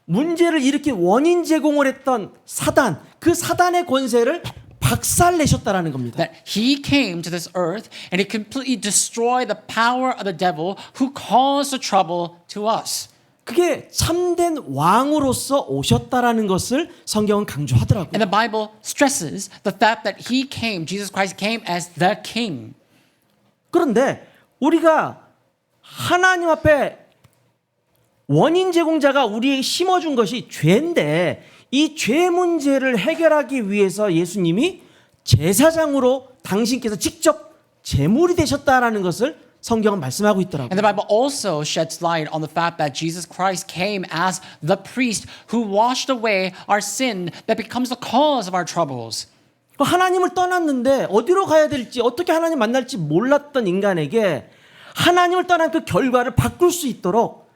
문제를 일으킨 원인 제공을 했던 사단, 그 사단의 권세를 박살내셨다라는 겁니다. That he came to this earth and he completely destroyed the power of the devil who caused the trouble to us. 그게 참된 왕으로서 오셨다라는 것을 성경은 강조하더라고요. And the Bible stresses the fact that he came, Jesus Christ came as the king. 그런데 우리가 하나님 앞에 원인 제공자가 우리에게 심어준 것이 죄인데 이 죄 문제를 해결하기 위해서 예수님이 제사장으로 당신께서 직접 제물이 되셨다라는 것을 성경은 말씀하고 있더라고요. And the Bible also sheds light on the fact that Jesus Christ came as the priest who washed away our sin that becomes the cause of our troubles. 하나님을 떠났는데 어디로 가야 될지 어떻게 하나님 만날지 몰랐던 인간에게 하나님을 떠난 그 결과를 바꿀 수 있도록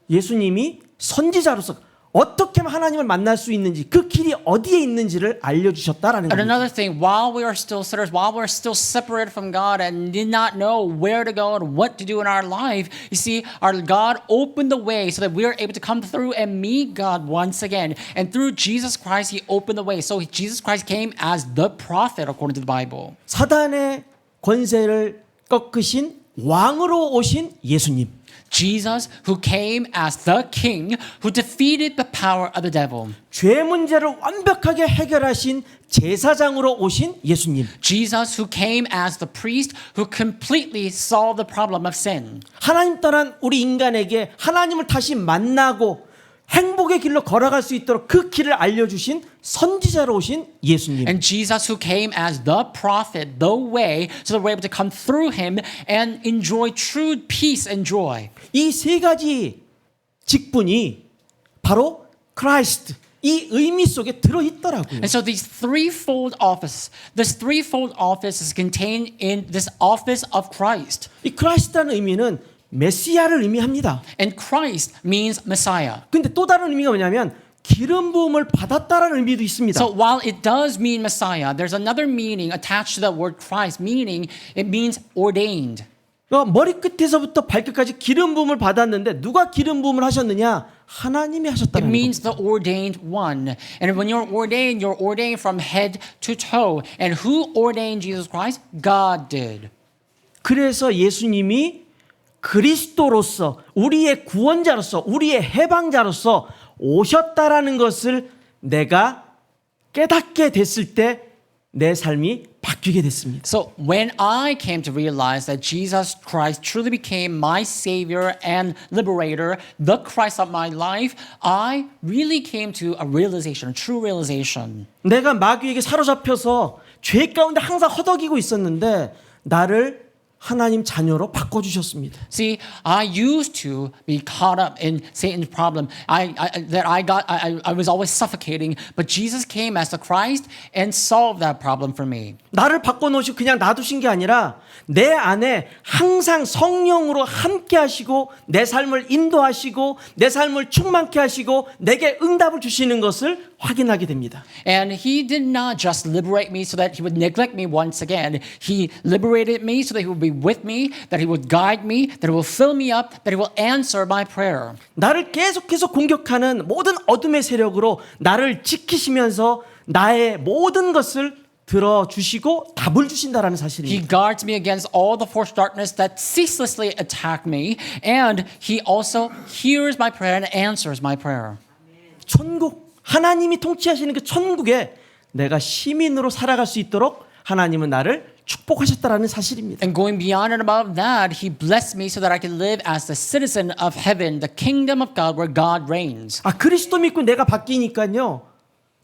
예수님이 선지자로서 어떻게 하면 하나님을 만날 수 있는지 그 길이 어디에 있는지를 알려주셨다라는 And 겁니다. another thing, while we are still sinners, while we're still separated from God and did not know where to go and what to do in our life, you see, our God opened the way so that we are able to come through and meet God once again. And through Jesus Christ, he opened the way. So Jesus Christ came as the prophet according to the Bible. 사단의 권세를 꺾으신 왕으로 오신 예수님. Jesus who came as the king who defeated the power of the devil. 죄 문제를 완벽하게 해결하신 제사장으로 오신 예수님. Jesus who came as the priest who completely solved the problem of sin. 하나님 떠난 우리 인간에게 하나님을 다시 만나고 행복의 길로 걸어갈 수 있도록 그 길을 알려주신 선지자로 오신 예수님. And Jesus who came as the prophet, the way, so that we're able to come through him and enjoy true peace and joy. 이 세 가지 직분이 바로 크라이스트, 이 의미 속에 들어있더라고요. And so this threefold office is contained in this office of Christ. 이 크라이스트라는 의미는 메시아를 의미합니다. And Christ means Messiah. 근데 또 다른 의미가 뭐냐면 기름 부음을 받았다라는 의미도 있습니다. So while it does mean Messiah, there's another meaning attached to that word Christ, meaning it means ordained. 머리끝에서부터 발끝까지 기름 부음을 받았는데 누가 기름 부음을 하셨느냐? 하나님이 It 하셨다는 means 겁니다. the ordained one. And when you're ordained from head to toe. And who ordained Jesus Christ? God did. 그래서 예수님이 그리스도로서 우리의 구원자로서 우리의 해방자로서 오셨다라는 것을 내가 깨닫게 됐을 때 내 삶이 바뀌게 됐습니다. So when I came to realize that Jesus Christ truly became my Savior and Liberator, the Christ of my life, I really came to a realization, a true realization. 내가 마귀에게 사로잡혀서 죄 가운데 항상 허덕이고 있었는데 나를 하나님 자녀로 바꿔주셨습니다. See, I used to be caught up in Satan's problem. I was always suffocating, but Jesus came as the Christ and solved that problem for me. 나를 바꿔놓으시고 그냥 놔두신 게 아니라 내 안에 항상 성령으로 함께 하시고 내 삶을 인도하시고 내 삶을 충만케 하시고 내게 응답을 주시는 것을 확인하게 됩니다. And he did not just liberate me so that he would neglect me once again. He liberated me so that he would be with me, that he would guide me, that he will fill me up, that he will answer my prayer. 나를 계속해서 공격하는 모든 어둠의 세력으로 나를 지키시면서 나의 모든 것을 들어주시고 답을 주신다라는 He 사실입니다. guards me against all the forced darkness that ceaselessly attack me, and he also hears my prayer and answers my prayer. 천국, 하나님이 통치하시는 그 천국에 내가 시민으로 살아갈 수 있도록 하나님은 나를 축복하셨다라는 사실입니다. And going beyond and above that, he blessed me so that I could live as the citizen of heaven, the kingdom of God where God reigns. 그리스도 믿고 내가 바뀌니까요.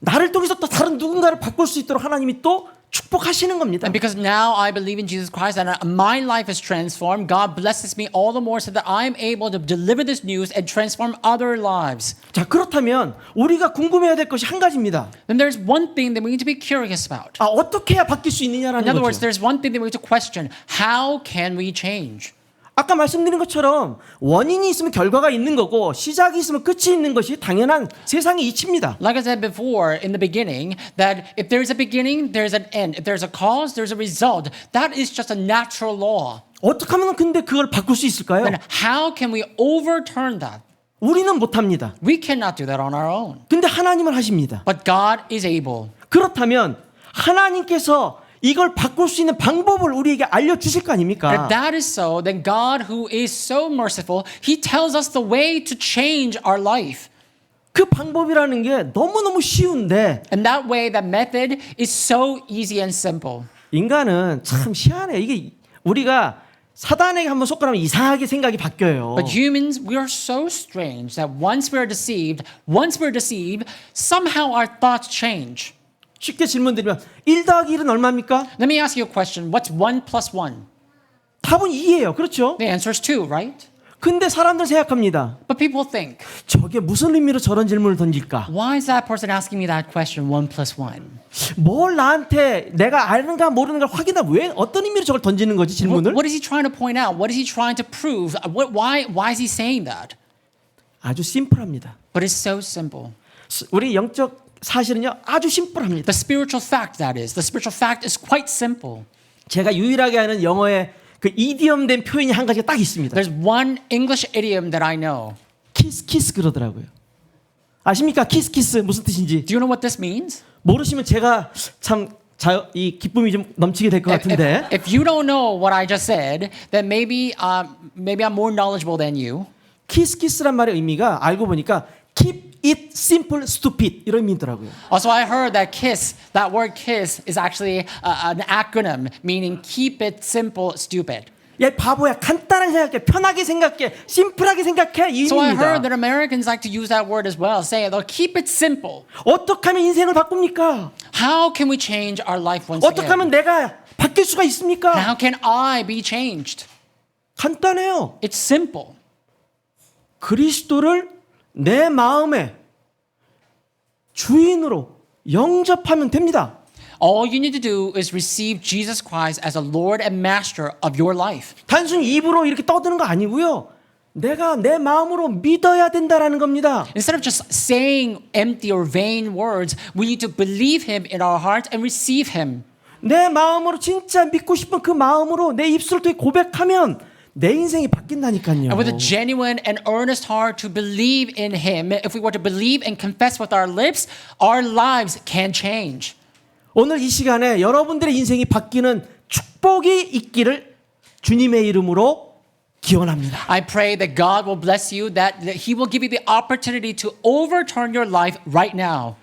나를 통해서 또 다른 누군가를 바꿀 수 있도록 하나님이 또 축복하시는 겁니다. And because now I believe in Jesus Christ and my life is transformed, God blesses me all the more so that I'm able to deliver this news and transform other lives. 자, 그렇다면 우리가 궁금해야 될 것이 한 가지입니다. Then there's one thing that we need to be curious about. 어떻게 해야 바뀔 수 있느냐라는 In other words, 거죠. there's one thing that we need to question. How can we change? 아까 말씀드린 것처럼 원인이 있으면 결과가 있는 거고 시작이 있으면 끝이 있는 것이 당연한 세상의 이치입니다. Like I said before in the beginning, that if there's a beginning, there's an end. If there's a cause, there's a result. That is just a natural law. 어떻게 하면 근데 그걸 바꿀 수 있을까요? Then how can we overturn that? 우리는 못합니다. We cannot do that on our own. 근데 하나님은 하십니다. But God is able. 그렇다면 하나님께서 이걸 바꿀 수 있는 방법을 우리에게 알려주실 거 And 아닙니까? if that is so, then God, who is so merciful, He tells us the way to change our life. 그 방법이라는 게 너무너무 쉬운데 And that way, that method is so easy and simple. 인간은 참 희한해요. 이게 우리가 사단에게 한번 속거나면 이상하게 생각이 바뀌어요. But humans, we are so strange that once we're deceived, somehow our thoughts change. 쉽게 질문 드리면 1 더하기 1은 얼마입니까? Let me ask you a question. What's 1 plus 1? 답은 2예요. 그렇죠? The answer is 2, right? 근데 사람들 생각합니다. But people think, 저게 무슨 의미로 저런 질문을 던질까? why is that person asking me that question, 1 plus 1? 뭘 나한테 내가 아는가 모르는 걸 확인하고 왜 어떤 의미로 저걸 던지는 거지 질문을? What is he trying to point out? What is he trying to prove? Why is he saying that? 아주 심플합니다. But it's so simple. 우리 영적 사실은요 아주 심플합니다. The spiritual fact, that is. The spiritual fact is quite simple. 제가 유일하게 아는 영어의 그 이디엄된 표현이 한 가지가 딱 있습니다. There's one English idiom that I know. 키스 그러더라고요. 아십니까? 키스 무슨 뜻인지 Do you know what this means? 모르시면 제가 참 이 기쁨이 좀 넘치게 될 것 같은데 If you don't know what I just said, then maybe I'm more knowledgeable than you. 키스키스란 말의 의미가 알고 보니까 keep it simple stupid 이런 의미더라고요. Also, I heard that KISS, that word KISS, is actually an acronym meaning keep it simple, stupid. 야 바보야 간단하게 생각해 편하게 생각해 심플하게 생각해 이 So I 의미입니다. heard that Americans like to use that word as well, saying, keep it simple. 어떻게 하면 인생을 바꿉니까? How can we change our life once 어떻게 하면 again? 내가 바뀔 수가 있습니까? How can I be changed? 간단해요. It's simple. 그리스도를 내 마음의 주인으로 영접하면 됩니다. All you need to do is receive Jesus Christ as a Lord and Master of your life. 단순히 입으로 이렇게 떠드는 거 아니고요. 내가 내 마음으로 믿어야 된다라는 겁니다. Instead of just saying empty or vain words, we need to believe Him in our hearts and receive Him. 내 마음으로 진짜 믿고 싶은 그 마음으로 내 입술을 통해 고백하면 내 인생이 바뀐다니까요. And with a genuine and earnest heart to believe in Him, if we were to believe and confess with our lips, our lives can change. 오늘 이 시간에 여러분들의 인생이 바뀌는 축복이 있기를 주님의 이름으로 기원합니다. I pray that God will bless you, that He will give you the opportunity to overturn your life right now.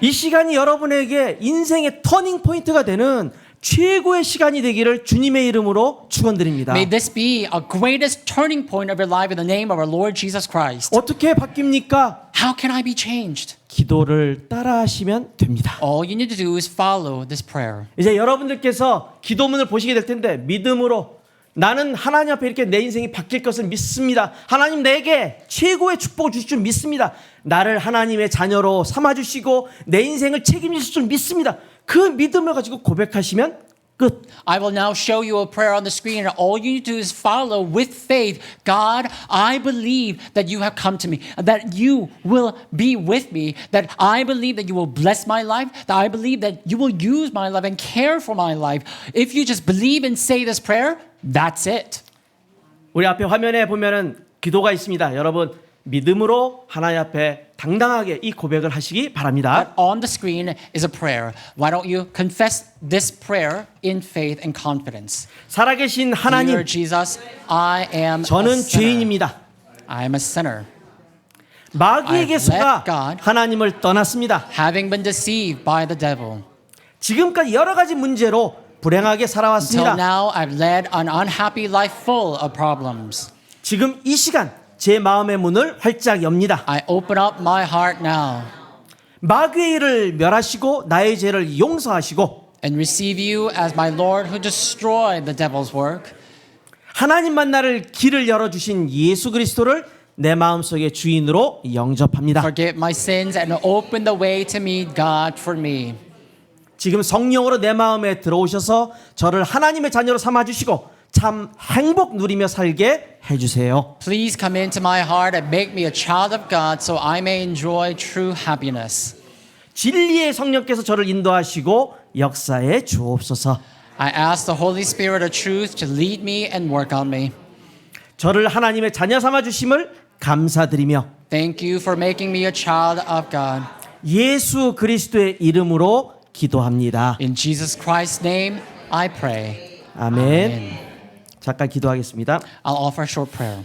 이 시간이 여러분에게 인생의 터닝 포인트가 되는 최고의 시간이 되기를 주님의 이름으로 축원드립니다. May this be a greatest turning point of your life in the name of our Lord Jesus Christ. 어떻게 바뀝니까? How can I be changed? 기도를 따라하시면 됩니다. All you need to do is follow this prayer. 이제 여러분들께서 기도문을 보시게 될 텐데 믿음으로 나는 하나님 앞에 이렇게 내 인생이 바뀔 것을 믿습니다. 하나님 내게 최고의 축복을 주실 줄 믿습니다. 나를 하나님의 자녀로 삼아주시고 내 인생을 책임지실 줄 믿습니다. 그 믿음을 가지고 고백하시면 끝. I will now show you a prayer on the screen, and all you need to do is follow with faith. God, I believe that you have come to me, that you will be with me, that I believe that you will bless my life, that I believe that you will use my life and care for my life. If you just believe and say this prayer, that's it. 우리 앞에 화면에 보면은 기도가 있습니다. 여러분 믿음으로 하나님 앞에 당당하게 이 고백을 하시기 바랍니다. But on the screen is a prayer. Why don't you confess this prayer in faith and confidence? 살아계신 하나님, Dear Jesus, I am a 저는 sinner. 죄인입니다. I am a sinner. 마귀에게서가 I've let God- 하나님을 떠났습니다. Having been deceived by the devil. 지금까지 여러 가지 문제로 불행하게 Until 살아왔습니다. now, I've led an unhappy life full of problems. 지금 이 시간 제 마음의 문을 활짝 엽니다. I open up my heart now 마귀의 일을 멸하시고 나의 죄를 용서하시고 and receive you as my Lord who destroyed the devil's work. 하나님만 나를 길을 열어주신 예수 그리스도를 내 마음속의 주인으로 영접합니다. Forgive my sins and open the way to meet God for me. 지금 성령으로 내 마음에 들어오셔서 저를 하나님의 자녀로 삼아주시고 참 행복 누리며 살게 해주세요. Please come into my heart and make me a child of God so I may enjoy true happiness. 진리의 성령께서 저를 인도하시고 역사에 주옵소서. I ask the Holy Spirit of truth to lead me and work on me. 저를 하나님의 자녀 삼아주심을 감사드리며 Thank you for making me a child of God. 예수 그리스도의 이름으로 기도합니다. In Jesus Christ's name, I pray. 아멘. 잠깐 기도하겠습니다. I'll offer a short prayer.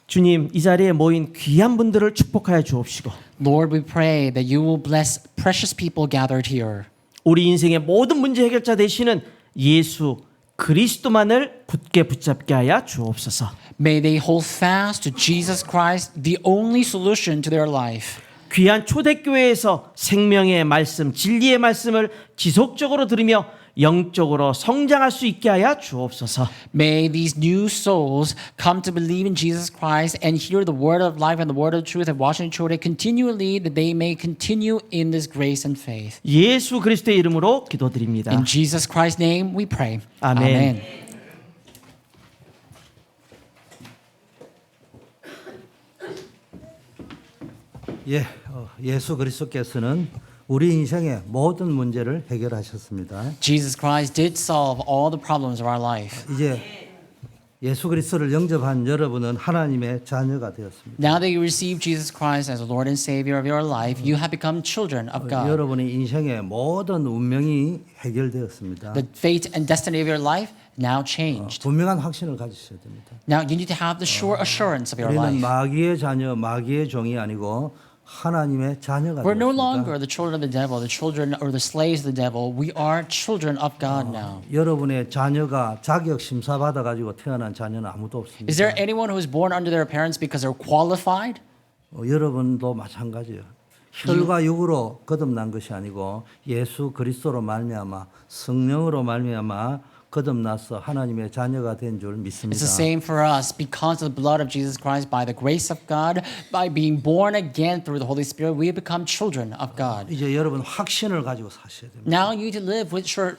주님, 이 자리에 모인 귀한 분들을 축복하여 주옵시고 Lord, we pray that you will bless precious people gathered here. 우리 인생의 모든 문제 해결자 되시는 예수 그리스도만을 굳게 붙잡게 하여 주옵소서. May they hold fast to Jesus Christ, the only solution to their life. 귀한 초대교회에서 생명의 말씀, 진리의 말씀을 지속적으로 들으며 영적으로 성장할 수 있게 하여 주옵소서. May these new souls come to believe in Jesus Christ and hear the word of life and the word of truth at Washington Chode continually, that they may continue in this grace and faith. 예수 그리스도의 이름으로 기도드립니다. In Jesus Christ's name we pray. 아멘. Amen. 예수 그리스도께서는 우리 인생의 모든 문제를 해결하셨습니다. Jesus Christ did solve all the problems of our life. 이제 예수 그리스도를 영접한 여러분은 하나님의 자녀가 되었습니다. Now that you receive Jesus Christ as the Lord and Savior of your life, you have become children of God. 여러분의 인생의 모든 운명이 해결되었습니다. The fate and destiny of your life now changed. 분명한 확신을 가지셔야 됩니다. Now you need to have the sure assurance of your 우리는 life. 마귀의 자녀, 마귀의 종이 아니고 하나님의 자녀가 We're no 되었습니다. longer the children of the devil, the children or the slaves of the devil. We are children of God now. 여러분의 자녀가 자격 심사 받아 가지고 태어난 자녀는 아무도 없습니다. Is there anyone who is born under their parents because they're qualified? 여러분도 마찬가지예요. 혈과 육으로 거듭난 것이 아니고 예수 그리스도로 말미암아 성령으로 말미암아 거듭나서 하나님의 자녀가 된 줄 It's 믿습니다. the same for us because of the blood of Jesus Christ, by the grace of God, by being born again through the Holy Spirit, we have become children of God. 이제 여러분 확신을 가지고 사셔야 됩니다. Now you need to live with sure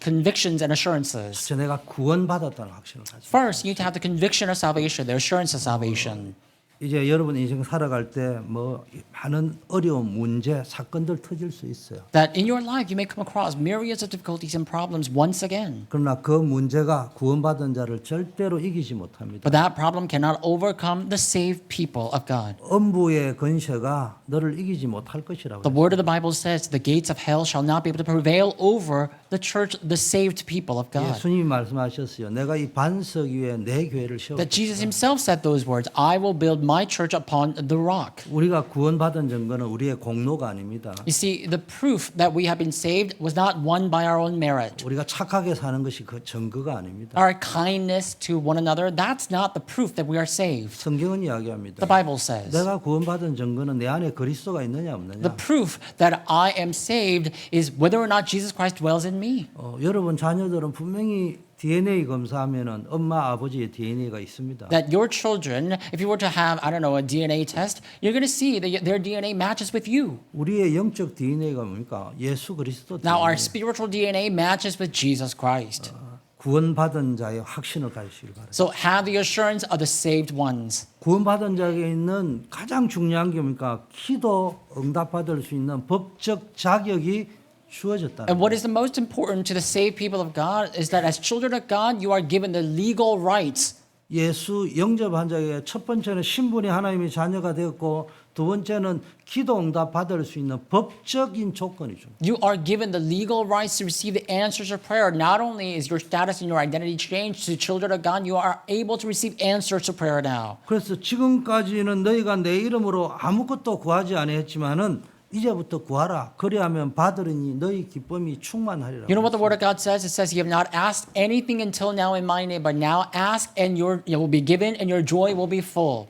convictions and assurances. 내가 구원받았다는 확신을 가지고. First, you need to have the conviction of salvation, the assurance of salvation. 이제 여러분 인생 살아갈 때 뭐 많은 어려운 문제, 사건들 터질 수 있어요. That in your life you may come across myriads of difficulties and problems once again. 그러나 그 문제가 구원받은 자를 절대로 이기지 못합니다. But that problem cannot overcome the saved people of God. 엄부의 권세가 너를 이기지 못할 것이라고. The word of the Bible says, the gates of hell shall not be able to prevail over the church, the saved people of God. 예수님이 말씀하셨어요. 내가 이 반석 위에 내 교회를 세울 That Jesus 것이다. himself said those words, I will build my church upon the rock. 우리가 구원받은 증거는 우리의 공로가 아닙니다. You see, the proof that we have been saved was not won by our own merit. 우리가 착하게 사는 것이 그 증거가 아닙니다. Our kindness to one another, that's not the proof that we are saved. 성경은 이야기합니다. The Bible says. 내가 구원받은 증거는 내 안에 그리스도가 있느냐 없느냐. The proof that I am saved is whether or not Jesus Christ dwells in me. 여러분 자녀들은 분명히 DNA 검사하면은 엄마 아버지의 DNA가 있습니다. That your children, if you were to have, I don't know, a DNA test, you're going to see that their DNA matches with you. 우리의 영적 DNA가 뭡니까? 예수 그리스도 Now, our DNA. spiritual DNA matches with Jesus Christ. 구원받은 자의 확신을 가지시길 바랍니다. So have the assurance of the saved ones. 구원받은 자에게 있는 가장 중요한 게 뭡니까? 기도 응답받을 수 있는 법적 자격이 주어졌다. And what is the most important to the saved people of God is that as children of God, you are given the legal rights. 예수 영접한 자에게 첫 번째는 신분이 하나님의 자녀가 되었고 두 번째는 기도 응답 받을 수 있는 법적인 조건이죠. You are given the legal rights to receive the answers of prayer. Not only is your status and your identity changed to children of God, you are able to receive answers to prayer now. 그래서 지금까지는 너희가 내 이름으로 아무것도 구하지 아니했지만은 이제부터 구하라. 그리하면 받으리니 너희 기쁨이 충만하리라. You know what the Word of God says? It says, you have not asked anything until now in my name, but now ask and it will be given and your joy will be full.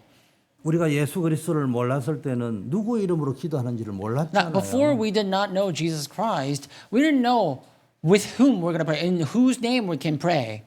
우리가 예수 그리스도를 몰랐을 때는 누구 이름으로 기도하는지를 Now, 몰랐잖아요. before we did not know Jesus Christ, we didn't know with whom we're going to pray, in whose name we can pray.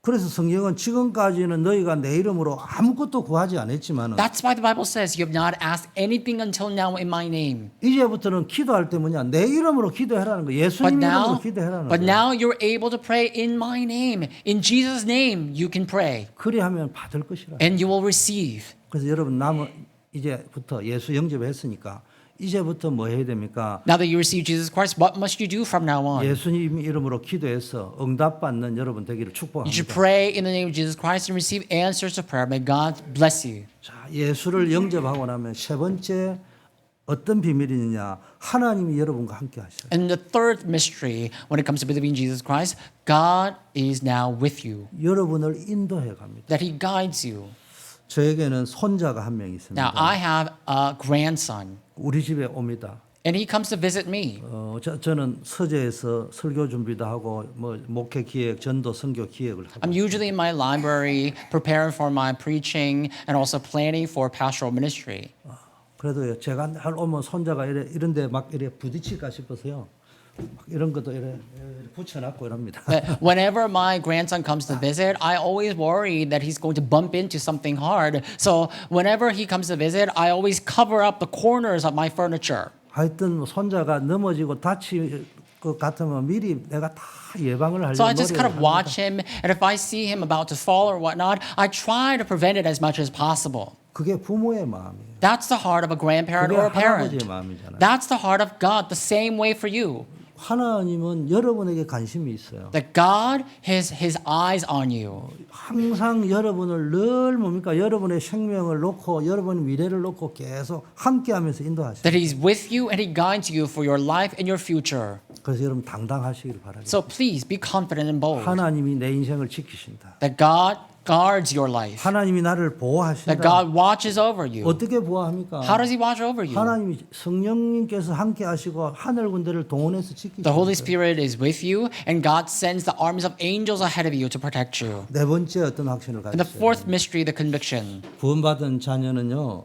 그래서 성경은 지금까지는 너희가 내 이름으로 아무것도 구하지 않았지만은 That's why the Bible says, you have not asked anything until now in my name. 이제부터는 기도할 때 뭐냐? 내 이름으로 기도해라는 거. 예수님 이름으로 기도해라는 But 거. now you're able to pray in my name. In Jesus' name, you can pray 그리하면 받을 것이라. and you will receive. 그래서 여러분 남은 이제부터 예수 영접했으니까 이제부터 뭐 해야 됩니까? Now that you receive Jesus Christ, what must you do from now on? 예수님 이름으로 기도해서 응답받는 여러분 되기를 You should 축복합니다. pray in the name of Jesus Christ and receive answers to prayer. May God bless you. 자, 예수를 영접하고 나면 세 번째 어떤 비밀이냐? 하나님이 여러분과 함께 하셔요. And the third mystery, when it comes to believing Jesus Christ, God is now with you. 여러분을 인도해 갑니다. That He guides you. 저에게는 손자가 한 명 Now, 있습니다. I have a grandson, 우리 집에 옵니다. and he comes to visit me. 저는 서재에서 설교 준비도 하고 뭐 목회 기획, 전도 선교 기획을 하고 I'm usually in my library preparing for my preaching and also planning for pastoral ministry. 그래도 제가 날 오면 손자가 이런데 막 이래 부딪힐까 싶어서요. 막 이런 것도 이래 붙여놨고 이럽니다. That whenever my grandson comes to visit, I always worry that he's going to bump into something hard. So whenever he comes to visit, I always cover up the corners of my furniture. 하여튼 손자가 넘어지고 다칠 것 같으면 미리 내가 다 예방을 하려고 So I just kind of 노력을 합니다. watch him, and if I see him about to fall or whatnot, I try to prevent it as much as possible. 그게 부모의 마음이에요. That's the heart of a grandparent 그게 or a parent. 할아버지의 마음이잖아요. That's the heart of God, the same way for you. 하나님은 여러분에게 관심이 있어요. That God has his eyes on you. 항상 여러분을 늘 뭡니까? 여러분의 생명을 놓고 여러분의 미래를 놓고 계속 함께하면서 인도하시죠. That he's with you and he guides you for your life and your future. 그래서 여러분 당당하시길 바랍니다. So please be confident and bold. 하나님이 내 인생을 지키신다. That God guards your life. 하나님이 나를 That 보호하신다. God watches over you. 어떻게 보호합니까? How does he watch over you? 하나님이 성령님께서 함께하시고 하늘 군대를 동원해서 지키시다. The Holy Spirit is with you and God sends the armies of angels ahead of you to protect you. 네 번째 어떤 확신을 And the 가지세요? fourth mystery, the conviction. 구원받은 자녀는요.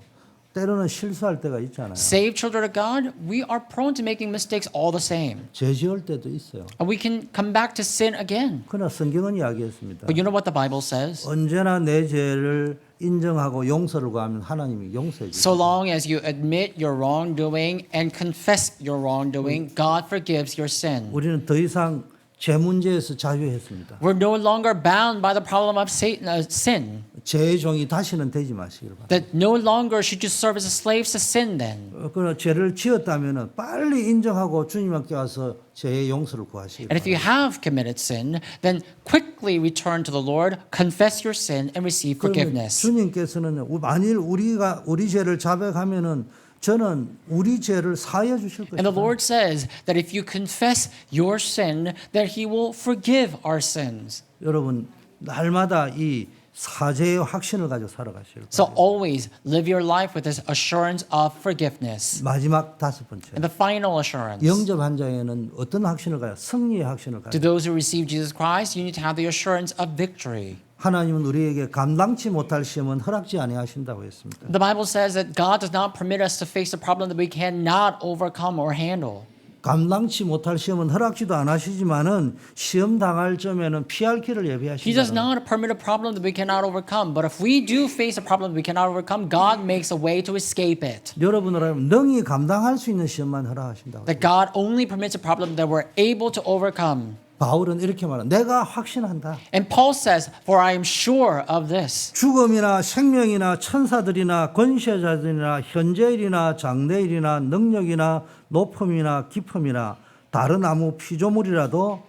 때로는 실수할 때가 있잖아요. Saved children of God, we are prone to making mistakes all the same. 죄 지을 때도 있어요. And we can come back to sin again. 그러나 성경은 이야기했습니다. But you know what the Bible says? 언제나 내 죄를 인정하고 용서를 구하면 하나님이 용서해 So 주세요. long as you admit your wrongdoing and confess your wrongdoing, God forgives your sin. 우리는 더 이상 죄 문제에서 자유했습니다. We're no longer bound by the problem of sin. 죄의 종이 다시는 되지 마시기를 바랍니다. That no longer should you serve as slaves to sin then. 그러나 죄를 지었다면 빨리 인정하고 주님 앞에 와서 죄의 용서를 구하시기 And if you 바랍니다. have committed sin, then quickly return to the Lord, confess your sin, and receive 그러면 forgiveness. 주님께서는 만일 우리 죄를 자백하면은 저는 우리 죄를 사해 주실 And the 것이다. Lord says that if you confess your sin, that He will forgive our sins. 여러분 날마다 이 사죄의 확신을 가지고 살아가시길 So 바랍니다. always live your life with this assurance of forgiveness. 마지막 다섯 번째. And the final assurance. 영접한 자에는 어떤 확신을 가요? 승리의 확신을 To 가요. those who receive Jesus Christ, you need to have the assurance of victory. 하나님은 우리에게 감당치 못할 시험은 허락지 아니하신다고 했습니다. The Bible says that God does not permit us to face a problem that we cannot overcome or handle. 감당치 못할 시험은 허락지도 안 하시지만은 시험 당할 점에는 피할 길을 He 예비하신다. does not permit a problem that we cannot overcome. But if we do face a problem that we cannot overcome, God makes a way to escape it. 여러분은 능히 감당할 수 있는 시험만 허락하신다고. That God only permits a problem that we're able to overcome. 바울은 이렇게 말합니다. 내가 확신한다. And Paul says, For I am sure of this. 죽음이나 생명이나 천사들이나 권세자들이나 현재일이나 장래일이나 능력이나 높음이나 깊음이나 다른 아무 피조물이라도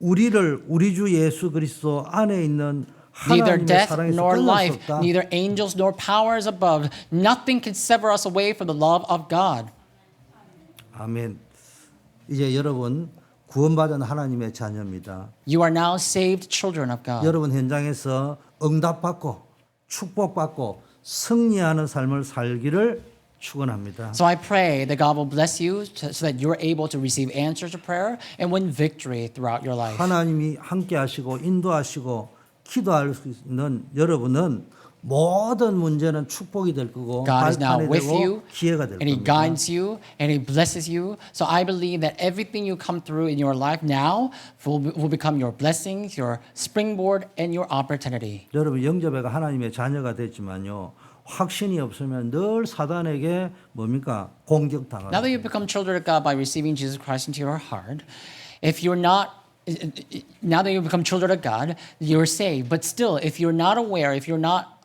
우리를 우리 주 예수 그리스도 안에 있는 Neither 하나님의 death 사랑에서 nor 끊을 수 life, 없다. neither angels nor powers above, nothing can sever us away from the love of God. 아멘. 이제 여러분 구원받은 하나님의 자녀입니다. You are now saved children of God. 여러분 현장에서 응답받고 축복받고 승리하는 삶을 살기를 축원합니다. So I pray that God will bless you so that you're able to receive answers to prayer and win victory throughout your life. 하나님이 함께 하시고 인도하시고 기도할 수 있는 여러분은 모든 문제는 축복이 될 거고 God is now 발판이 with 되고 you 기회가 될 and He 겁니다. guides you and He blesses you. So I believe that everything you come through in your life now will become your blessings, your springboard, and your opportunity. 여러분 영접회가 하나님의 자녀가 됐지만요. 확신이 없으면 늘 사단에게 뭡니까? 공격당하고 Now that you've become children of God by receiving Jesus Christ into your heart, if you're not now that you've become children of God, you're saved. But still, if you're not aware, if you're not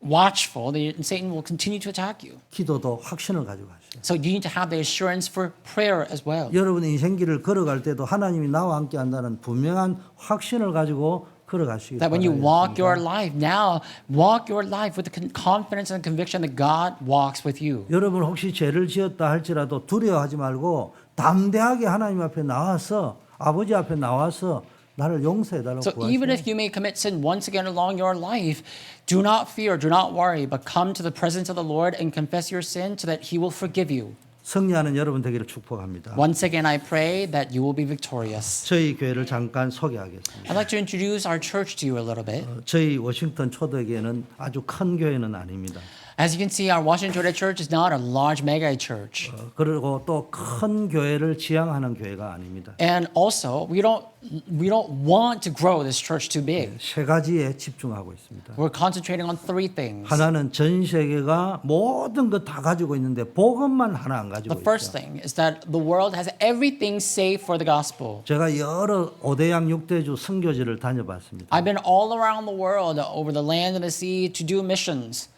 watchful, then Satan will continue to attack you. 기도도 확신을 가지고 하시죠. So you need to have the assurance for prayer as well. 여러분 인생길을 걸어갈 때도 하나님이 나와 함께 한다는 분명한 확신을 가지고 걸어가시기 That when you walk 바랍니다. your life, now walk your life with the confidence and conviction that God walks with you. 여러분 혹시 죄를 지었다 할지라도 두려워하지 말고 담대하게 하나님 앞에 나와서 아버지 앞에 나와서 나를 용서해달라고 So even if 구하세요. you may commit sin once again along your life, do not fear, do not worry, but come to the presence of the Lord and confess your sin so that He will forgive you. 승리하는 여러분 되기를 축복합니다. Once again, I pray that you will be victorious. 저희 교회를 잠깐 소개하겠습니다. I'd like to introduce our church to you a little bit. 저희 워싱턴 초대교회는 아주 큰 교회는 아닙니다. As you can see, our Washington Jordan Church is not a large mega church. 그리고 또 큰 교회를 지향하는 교회가 아닙니다. And also, we don't want to grow this church too big. 세 가지에 집중하고 있습니다. We're concentrating on three things. 하나는 전 세계가 모든 것 다 가지고 있는데 복음만 하나 안 가지고 The first 있어요. thing is that the world has everything save for the gospel. 제가 여러 5대양 6대주 선교지를 다녀봤습니다. I've been all around the world, over the land and the sea, to do missions.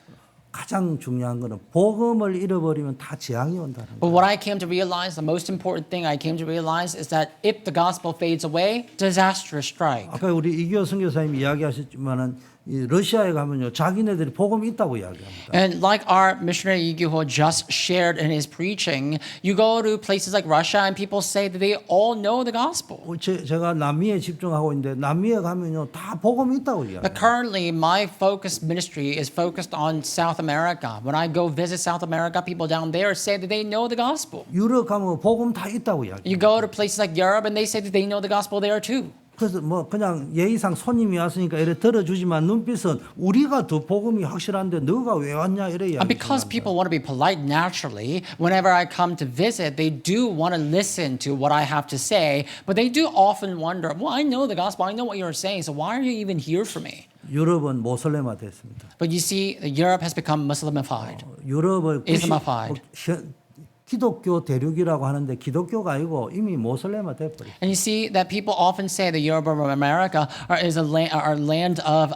가장 중요한 거는 복음을 잃어버리면 다 재앙이 온다는 거예요. But what I came to realize, the most important thing I came to realize is that if the gospel fades away, disaster strike. 아까 우리 이규호 선교사님이 이야기하셨지만은 이 러시아에 가면요 자기네들이 복음이 있다고 이야기합니다. And like our missionary Lee Gyu-ho just shared in his preaching, you go to places like Russia and people say that they all know the gospel. 제가 남미에 집중하고 있는데 남미에 가면요 다 복음이 있다고 But 이야기해요. currently, my focus ministry is focused on South America. When I go visit South America, people down there say that they know the gospel. 유럽 가면 복음 다 있다고 이야기해요. You go to places like Europe and they say that they know the gospel there too. 그래서 뭐 그냥 예의상 손님이 왔으니까 이래 들어주지만 눈빛은 우리가 더 복음이 확실한데 너가 왜 왔냐 이래 And because 이야기합니다. people want to be polite naturally, whenever I come to visit, they do want to listen to what I have to say, but they do often wonder, well, I know the gospel, I know what you're saying, so why are you even here for me? 유럽은 모슬레마 됐습니다. But you see, Europe has become Muslimified. 유럽을 Islamified. 기독교 대륙이라고 하는데 기독교가 아니고 이미 모슬레마 돼버렸어요. And you see that people often say that Europe or America is a land of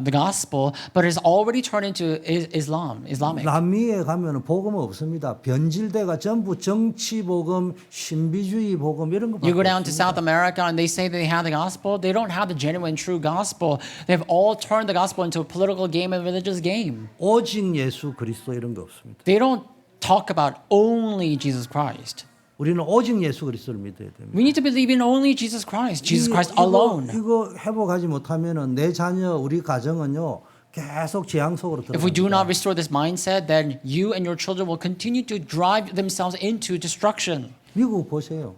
the gospel, but it's already turned into Islamic. 남미에 가면은 복음은 없습니다. 변질대가 전부 정치 복음, 신비주의 복음 이런 거. You go down to South America and they say that they have the gospel. They don't have the genuine, true gospel. They've all turned the gospel into a political game and religious game. 오직 예수 그리스도 이런 거 없습니다. They don't talk about only Jesus Christ. 우리는 오직 예수 그리스도를 믿어야 됩니다. We need to believe in only Jesus Christ alone. 이거 회복하지 못하면은 내 자녀, 우리 가정은요 계속 재앙 속으로 If we do not 들어갑니다. restore this mindset, then you and your children will continue to drive themselves into destruction. 미국 보세요.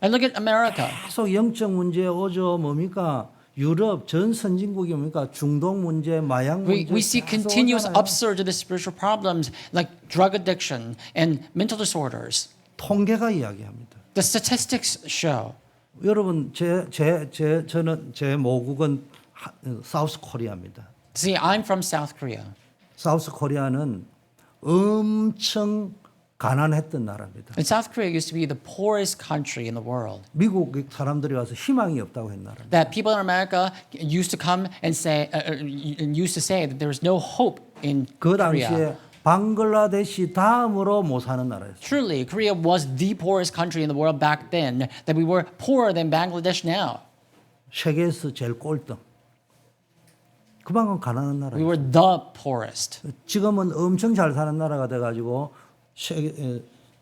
And look at America. 계속 영적 문제 오죠. 뭡니까? 유럽 전 선진국이 뭡니까? 중동 문제, 마약 문제. We see 계속 continuous 오잖아요. upsurge of the spiritual problems like drug addiction and mental disorders. 통계가 이야기합니다. The statistics show. 여러분 저는 제 모국은 사우스 코리아입니다. See, I'm from South Korea. 사우스 코리아는 엄청 가난했던 나라입니다. And South Korea used to be the poorest country in the world. 미국 사람들이 와서 희망이 없다고 했 나라입니다. That people in America used to come and say that there was no hope in 그 Korea. 당시에 방글라데시 다음으로 못 사는 나라였어요. Truly, Korea was the poorest country in the world back then. That we were poorer than Bangladesh now. 세계에서 제일 꼴등. 그만큼 가난한 We 나라예요. were the poorest. 지금은 엄청 잘 사는 나라가 돼가지고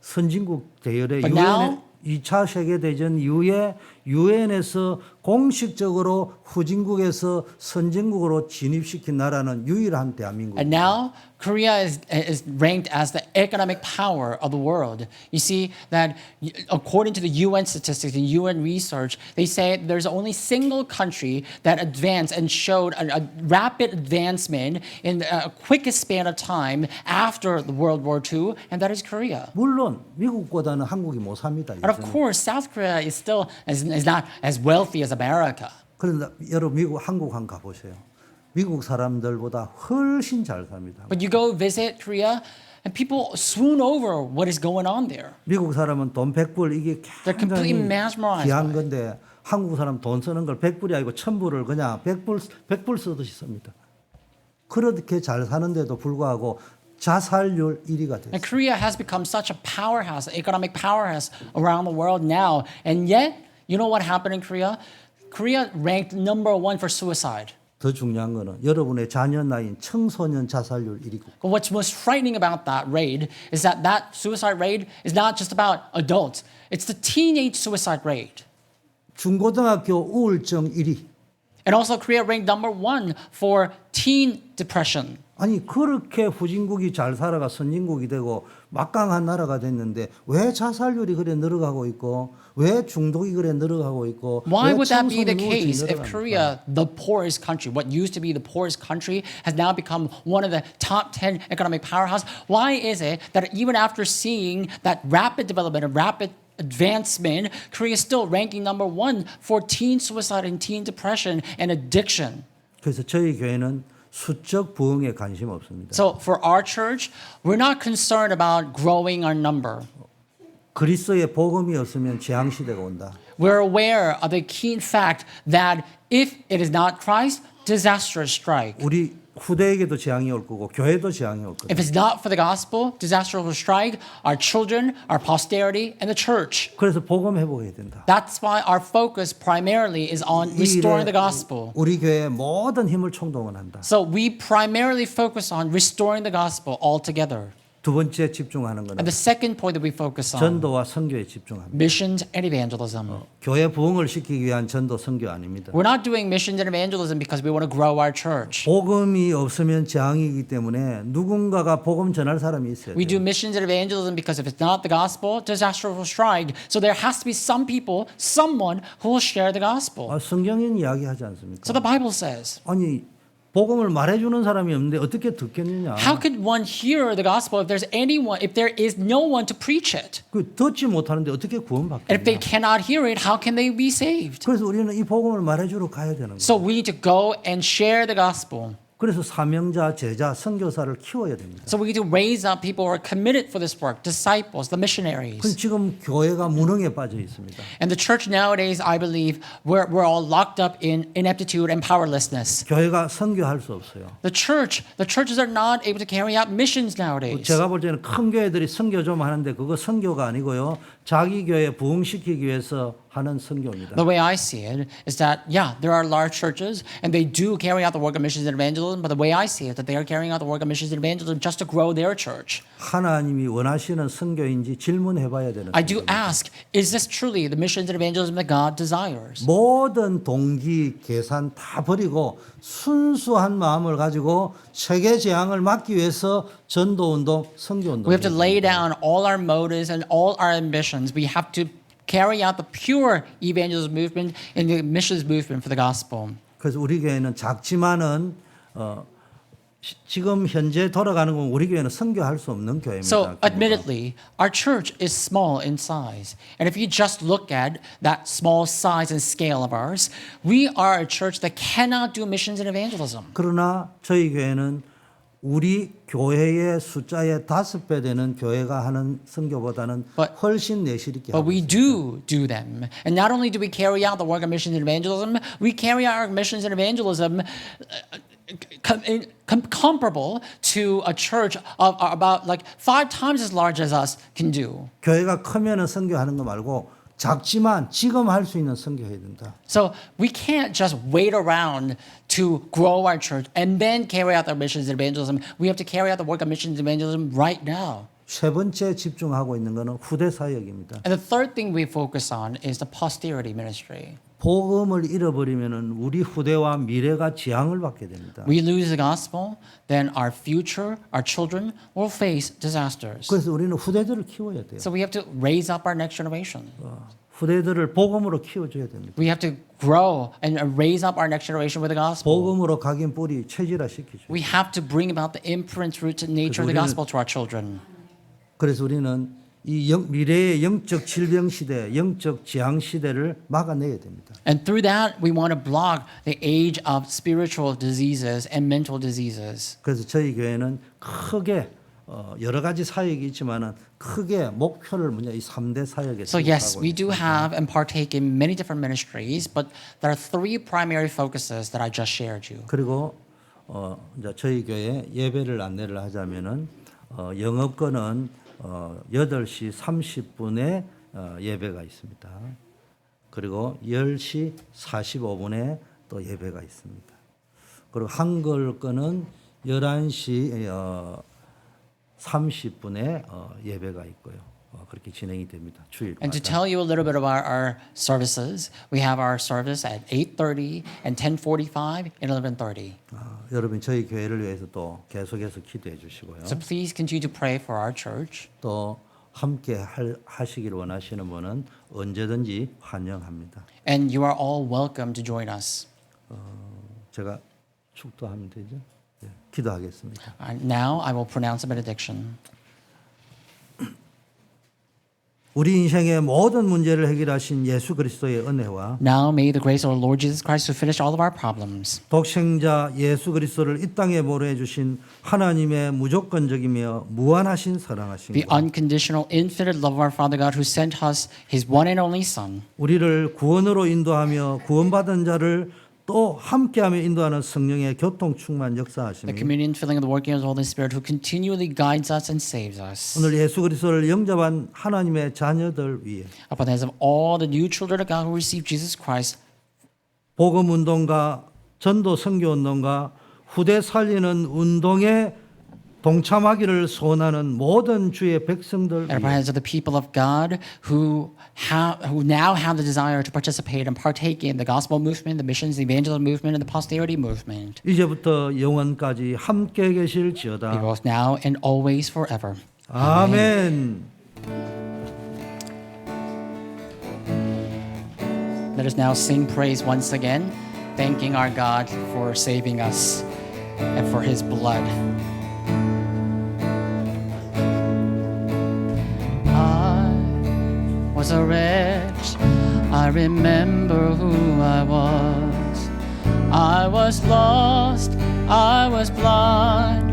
선진국 대열에 But now- 2차 세계대전 이후에 유엔에서 공식적으로 후진국에서 선진국으로 진입시킨 나라는 유일한 대한민국. And now Korea is ranked as the economic power of the world. You see that according to the UN statistics and UN research, they say there's only single country that advanced and showed a rapid advancement in the quickest span of time after the World War II, and that is Korea. 물론 미국보다는 한국이 못 삽니다. And of course, South Korea is still is not as wealthy as America. 그런데 여러분 한국 한번 가보세요. 미국 사람들보다 훨씬 잘 삽니다. But you go visit Korea, and people swoon over what is going on there. 미국 사람은 돈 100불 이게 They're completely 굉장히 mesmerized 귀한 by it. 건데 한국 사람 돈 쓰는 걸 100불이 아니고 1000불을 그냥 100불 쓰듯이 씁니다. 그렇게 잘 사는데도 불구하고 자살률 1위가 됐어요. And Korea has become such a powerhouse, economic powerhouse around the world now. And yet, you know what happened in Korea? Korea ranked number 1 for suicide. 더 중요한 거는 여러분의 자녀 나이인 청소년 자살률 1위고 But what's most frightening about that rate is that suicide rate is not just about adults. It's the teenage suicide rate. 중고등학교 우울증 1위. And also Korea ranked number 1 for teen depression. 아니 그렇게 후진국이 잘 살아가 선진국이 되고 막강한 나라가 됐는데 왜 자살률이 그래 늘어가고 있고 왜 중독이 그래 늘어가고 있고 Why 왜 would that be the 청소년 우울증이 case if 늘어갑니까? Korea, the poorest country, what used to be the poorest country, has now become one of the top 10 economic powerhouse? Why is it that even after seeing that rapid development and rapid advancement, Korea is still ranking number 1 for teen suicide and teen depression and addiction? 그래서 저희 교회는 수적 부흥에 관심 없습니다. So for our church, we're not concerned about growing our number. 그리스도의 복음이 없으면 재앙 시대가 온다. We're aware of the keen fact that if it is not Christ, disaster strike. 후대에게도 재앙이 올 거고 교회도 재앙이 올 거다. If it's not for the gospel, disaster will strike our children, our posterity, and the church. 그래서 복음 회복해야 된다. That's why our focus primarily is on 이 restoring 일에 the gospel. 우리 교회의 모든 힘을 총동원한다. So we primarily focus on restoring the gospel altogether. 두 번째 집중하는 것은 And the second point that we focus on, 전도와 선교에 집중합니다. missions and evangelism. 교회 부흥을 시키기 위한 전도 선교 아닙니다. We're not doing missions and evangelism because we want to grow our church. 복음이 없으면 재앙이기 때문에 누군가가 복음 전할 사람이 있어야 We do 돼요. missions and evangelism because if it's not the gospel, disaster will strike. So there has to be some people, someone who will share the gospel. 성경은 이야기하지 않습니까? So the Bible says, 아니 복음을 말해주는 사람이 없는데 어떻게 듣겠느냐? how could one hear the gospel if there is no one to preach it? 그 듣지 못하는데 어떻게 And if 구원받겠냐? they cannot hear it, how can they be saved? 그래서 우리는 이 복음을 말해주러 가야 되는 거예요. So we need to go and share the gospel. 그래서 사명자, 제자, 선교사를 키워야 됩니다. So we need to raise up people who are committed for this work, disciples, the 근데 missionaries. 지금 교회가 무능에 빠져 있습니다. And the church nowadays, I believe, we're all locked up in ineptitude and powerlessness. 교회가 선교할 수 없어요. The churches are not able to carry out missions nowadays. 제가 볼 때는 큰 교회들이 선교 좀 하는데 그거 선교가 아니고요. 자기 교회 부흥시키기 위해서 하는 선교입니다. The way I see it is that, yeah, there are large churches and they do carry out the work of missions and evangelism, but the way I see it, that they are carrying out the work of missions and evangelism just to grow their church. 하나님이 원하시는 선교인지 질문해 봐야 되는 I do 선교입니다. ask, is this truly the missions and evangelism that God desires? 모든 동기 계산 다 버리고 순수한 마음을 가지고 세계 재앙을 막기 위해서 전도 운동, 선교 운동. We have to lay down all our motives and all our ambitions. We have to carry out the pure evangelism movement and the missions movement for the gospel. 그래서 우리 교회는 작지만은 지금 현재 돌아가는 건 우리 교회는 선교할 수 없는 교회입니다. So, admittedly, our church is small in size. And if you just look at that small size and scale of ours, we are a church that cannot do missions and evangelism. 그러나 저희 교회는 우리 교회의 숫자의 5배 되는 교회가 하는 선교보다는 But- 훨씬 내실 있게 But 하고 we 있습니다. do them. And not only do we carry out the work of missions and evangelism, we carry out our missions and evangelism comparable to a church of about like 5 times as large as us can do. 교회가 크면은 선교하는 거 말고 작지만 지금 할 수 있는 선교해야 된다. So we can't just wait around to grow our church and then carry out our missions and evangelism. We have to carry out the work of missions and evangelism right now. 세 번째 집중하고 있는 거는 후대 사역입니다. And the third thing we focus on is the posterity ministry. 복음을 잃어버리면은 우리 후대와 미래가 재앙을 받게 됩니다. We lose the gospel, then our future, our children will face disasters. 그래서 우리는 후대들을 키워야 돼요. So we have to raise up our next generation. 후대들을 복음으로 키워줘야 됩니다. We have to grow and raise up our next generation with the gospel. 복음으로 각인 뿌리 체질화 시키죠. We have to bring about the imprint, rooted nature of the gospel to our children. 그래서 우리는 이 미래의 영적 질병 시대, 영적 재앙 시대를 막아내야 됩니다. And through that, we want to block the age of spiritual diseases and mental diseases. 그래서 저희 교회는 크게 여러 가지 사역이 있지만은 크게 목표를 뭐냐 이 3대 사역에 So yes, 집중하고 we do 있습니다. have and partake in many different ministries, but there are 3 primary focuses that I just shared you. 그리고 이제 저희 교회 예배를 안내를 하자면은 영업권은 8시 30분에 예배가 있습니다. 그리고 10시 45분에 또 예배가 있습니다. 그리고 한글권은 11시 30분에 예배가 있고요. 그렇게 진행이 됩니다. 주일마다. And to tell you a little bit about our services, we have our service at 8:30 and 10:45 and 11:30. 여러분 저희 교회를 위해서 또 계속해서 기도해 주시고요. So please continue to pray for our church. 또 함께 하시길 원하시는 분은 언제든지 환영합니다. And you are all welcome to join us. 제가 축도하면 되죠? 네, 기도하겠습니다. Now I will pronounce a benediction. 우리 인생의 모든 문제를 해결하신 예수 그리스도의 은혜와 Now may the grace of our Lord Jesus Christ who finished all of our problems, 독생자 예수 그리스도를 이 땅에 보내 주신 하나님의 무조건적이며 무한하신 the 사랑하심과 unconditional, infinite love of our Father God who sent us His one and only Son, 우리를 구원으로 인도하며 구원받은 자를 또 함께하며 인도하는 성령의 교통 충만 The 역사하심이 communion filling of the working of the Holy Spirit who continually guides us and saves us. 오늘 예수 그리스도를 영접한 하나님의 자녀들 위해 Upon the heads of all the new children of God who receive Jesus Christ, 복음 운동과 전도 선교 운동과 후대 살리는 운동에 동참하기를 소원하는 모든 주의 백성들 and upon the 위해 heads of the people of God who now have the desire to participate and partake in the gospel movement, the missions, the evangelism movement, and the posterity movement, 이제부터 영원까지 함께 be 계실지어다. both now and always forever. 아멘. Let us now sing praise once again, thanking our God for saving us and for his blood. I was a wretch, I remember who I was. I was lost, I was blind,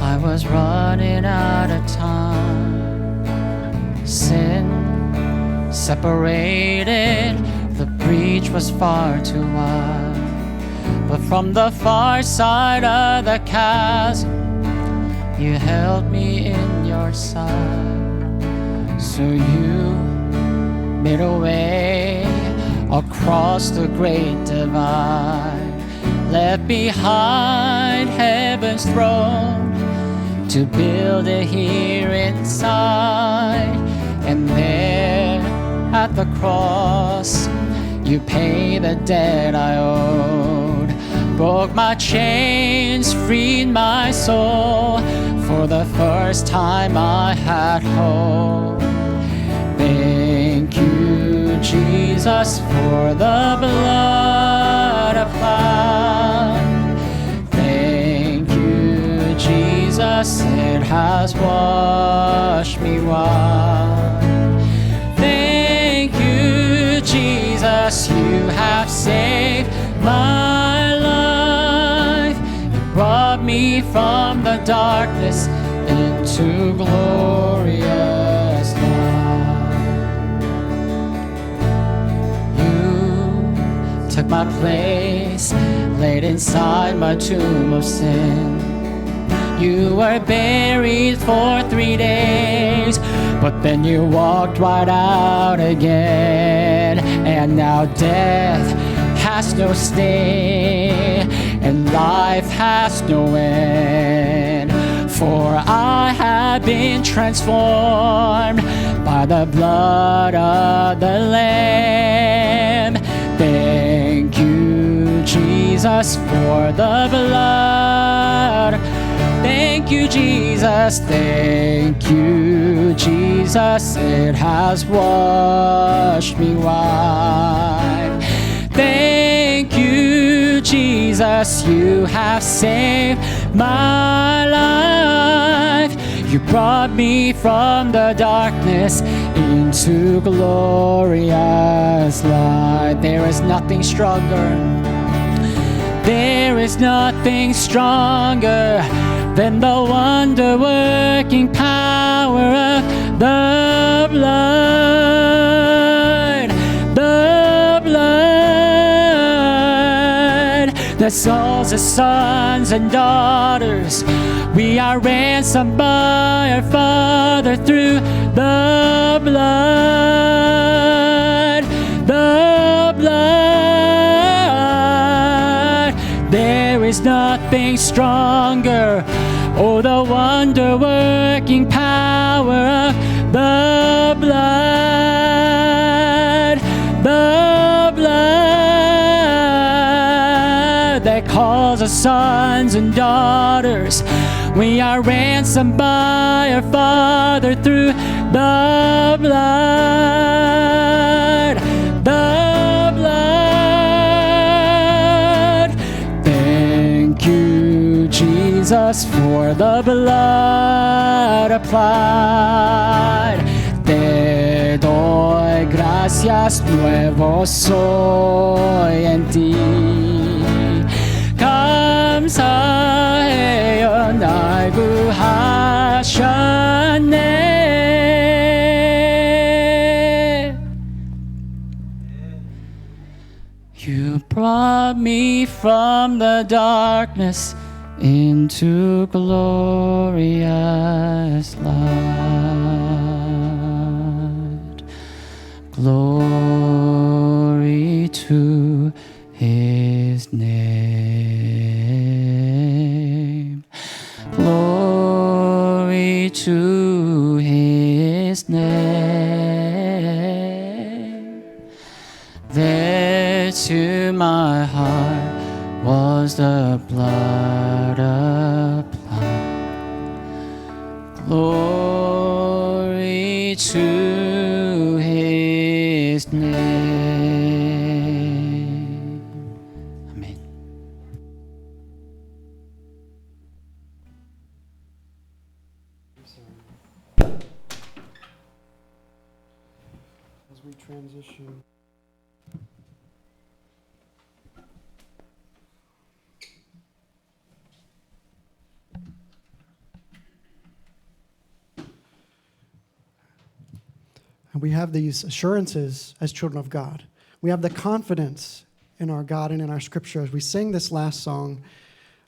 I was running out of time. Sin separated, the breach was far too wide. But from the far side of the chasm, you held me in your sight. So you made a way across the great divide, left behind heaven's throne to build it here inside. And there at the cross, you paid the debt I owed, broke my chains, freed my soul. For the first time I had hope. Thank you, Jesus, for the blood applied. Thank you, Jesus, it has washed me white. Thank you, Jesus, you have saved my life. You brought me from the darkness into glorious light. You took my place, laid inside my tomb of sin. You were buried for 3 days, but then you walked right out again. And now death has no sting, and life has no end. For I have been transformed by the blood of the Lamb. Thank you, Jesus, for the blood. Thank you, Jesus. Thank you, Jesus. It has washed me white. Thank you, Jesus. You have saved my life. You brought me from the darkness into glorious light. There is nothing stronger. There is nothing stronger than the wonder-working power of the blood. The blood. The souls of sons and daughters, we are ransomed by our Father through the blood. The blood. There is nothing stronger. Oh, the wonder-working power of the blood. The blood that calls us sons and daughters. We are ransomed by our Father through the blood. The blood. Thank you, Jesus, for the blood applied. Te doy gracias, nuevo soy en ti. 감사해요, 날 구하셨네. You brought me me from the darkness into glorious light. Glory to his name. Glory to his name. There to my heart was the blood applied. Glory to his name. Amen. As we transition. And we have these assurances as children of God. We have the confidence in our God and in our scripture as we sing this last song,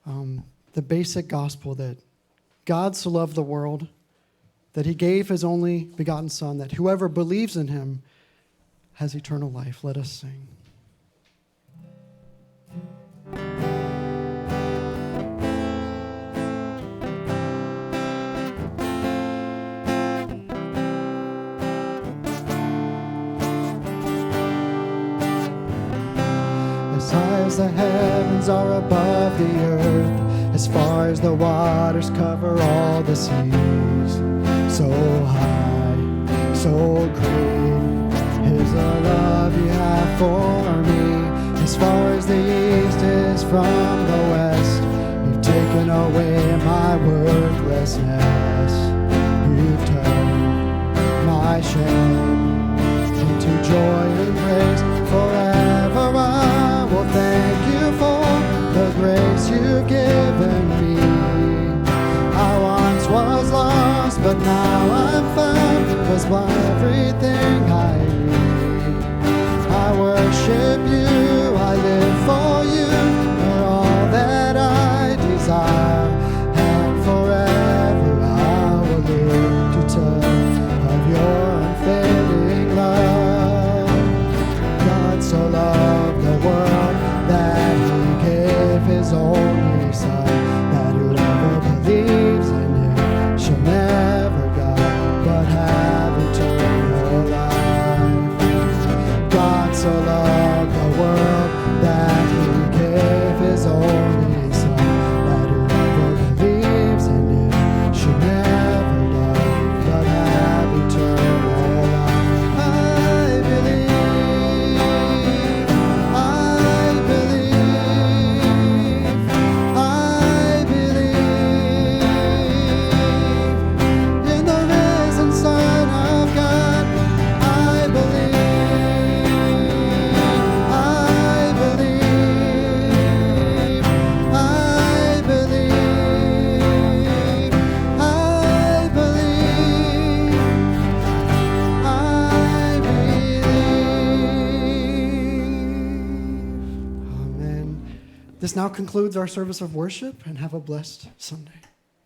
the basic gospel that God so loved the world that he gave his only begotten Son, that whoever believes in him has eternal life. Let us sing. As high as the heavens are above the earth, as far as the waters cover all the seas, so high, so great is the love you have for me. As far as the east is from the west, you've taken away my worthlessness. You've turned my shame into joy and praise. Forever I will thank you for the grace you've given me. I once was lost, but now I'm found, was everything I need. I worship you, I live for you, you're all that I desire, and forever I will live to tell of your unfailing love. God so loved the world that he gave his only Son, that whoever believes in him shall never die, but have eternal life. God so loved the world that he gave his only Son, that whoever believes in him shall never die, but have eternal life. I believe, I believe, I believe in the risen Son of God. I believe, I believe, I believe, I believe, I believe. Amen. This now concludes our service of worship, and have a blessed Sunday.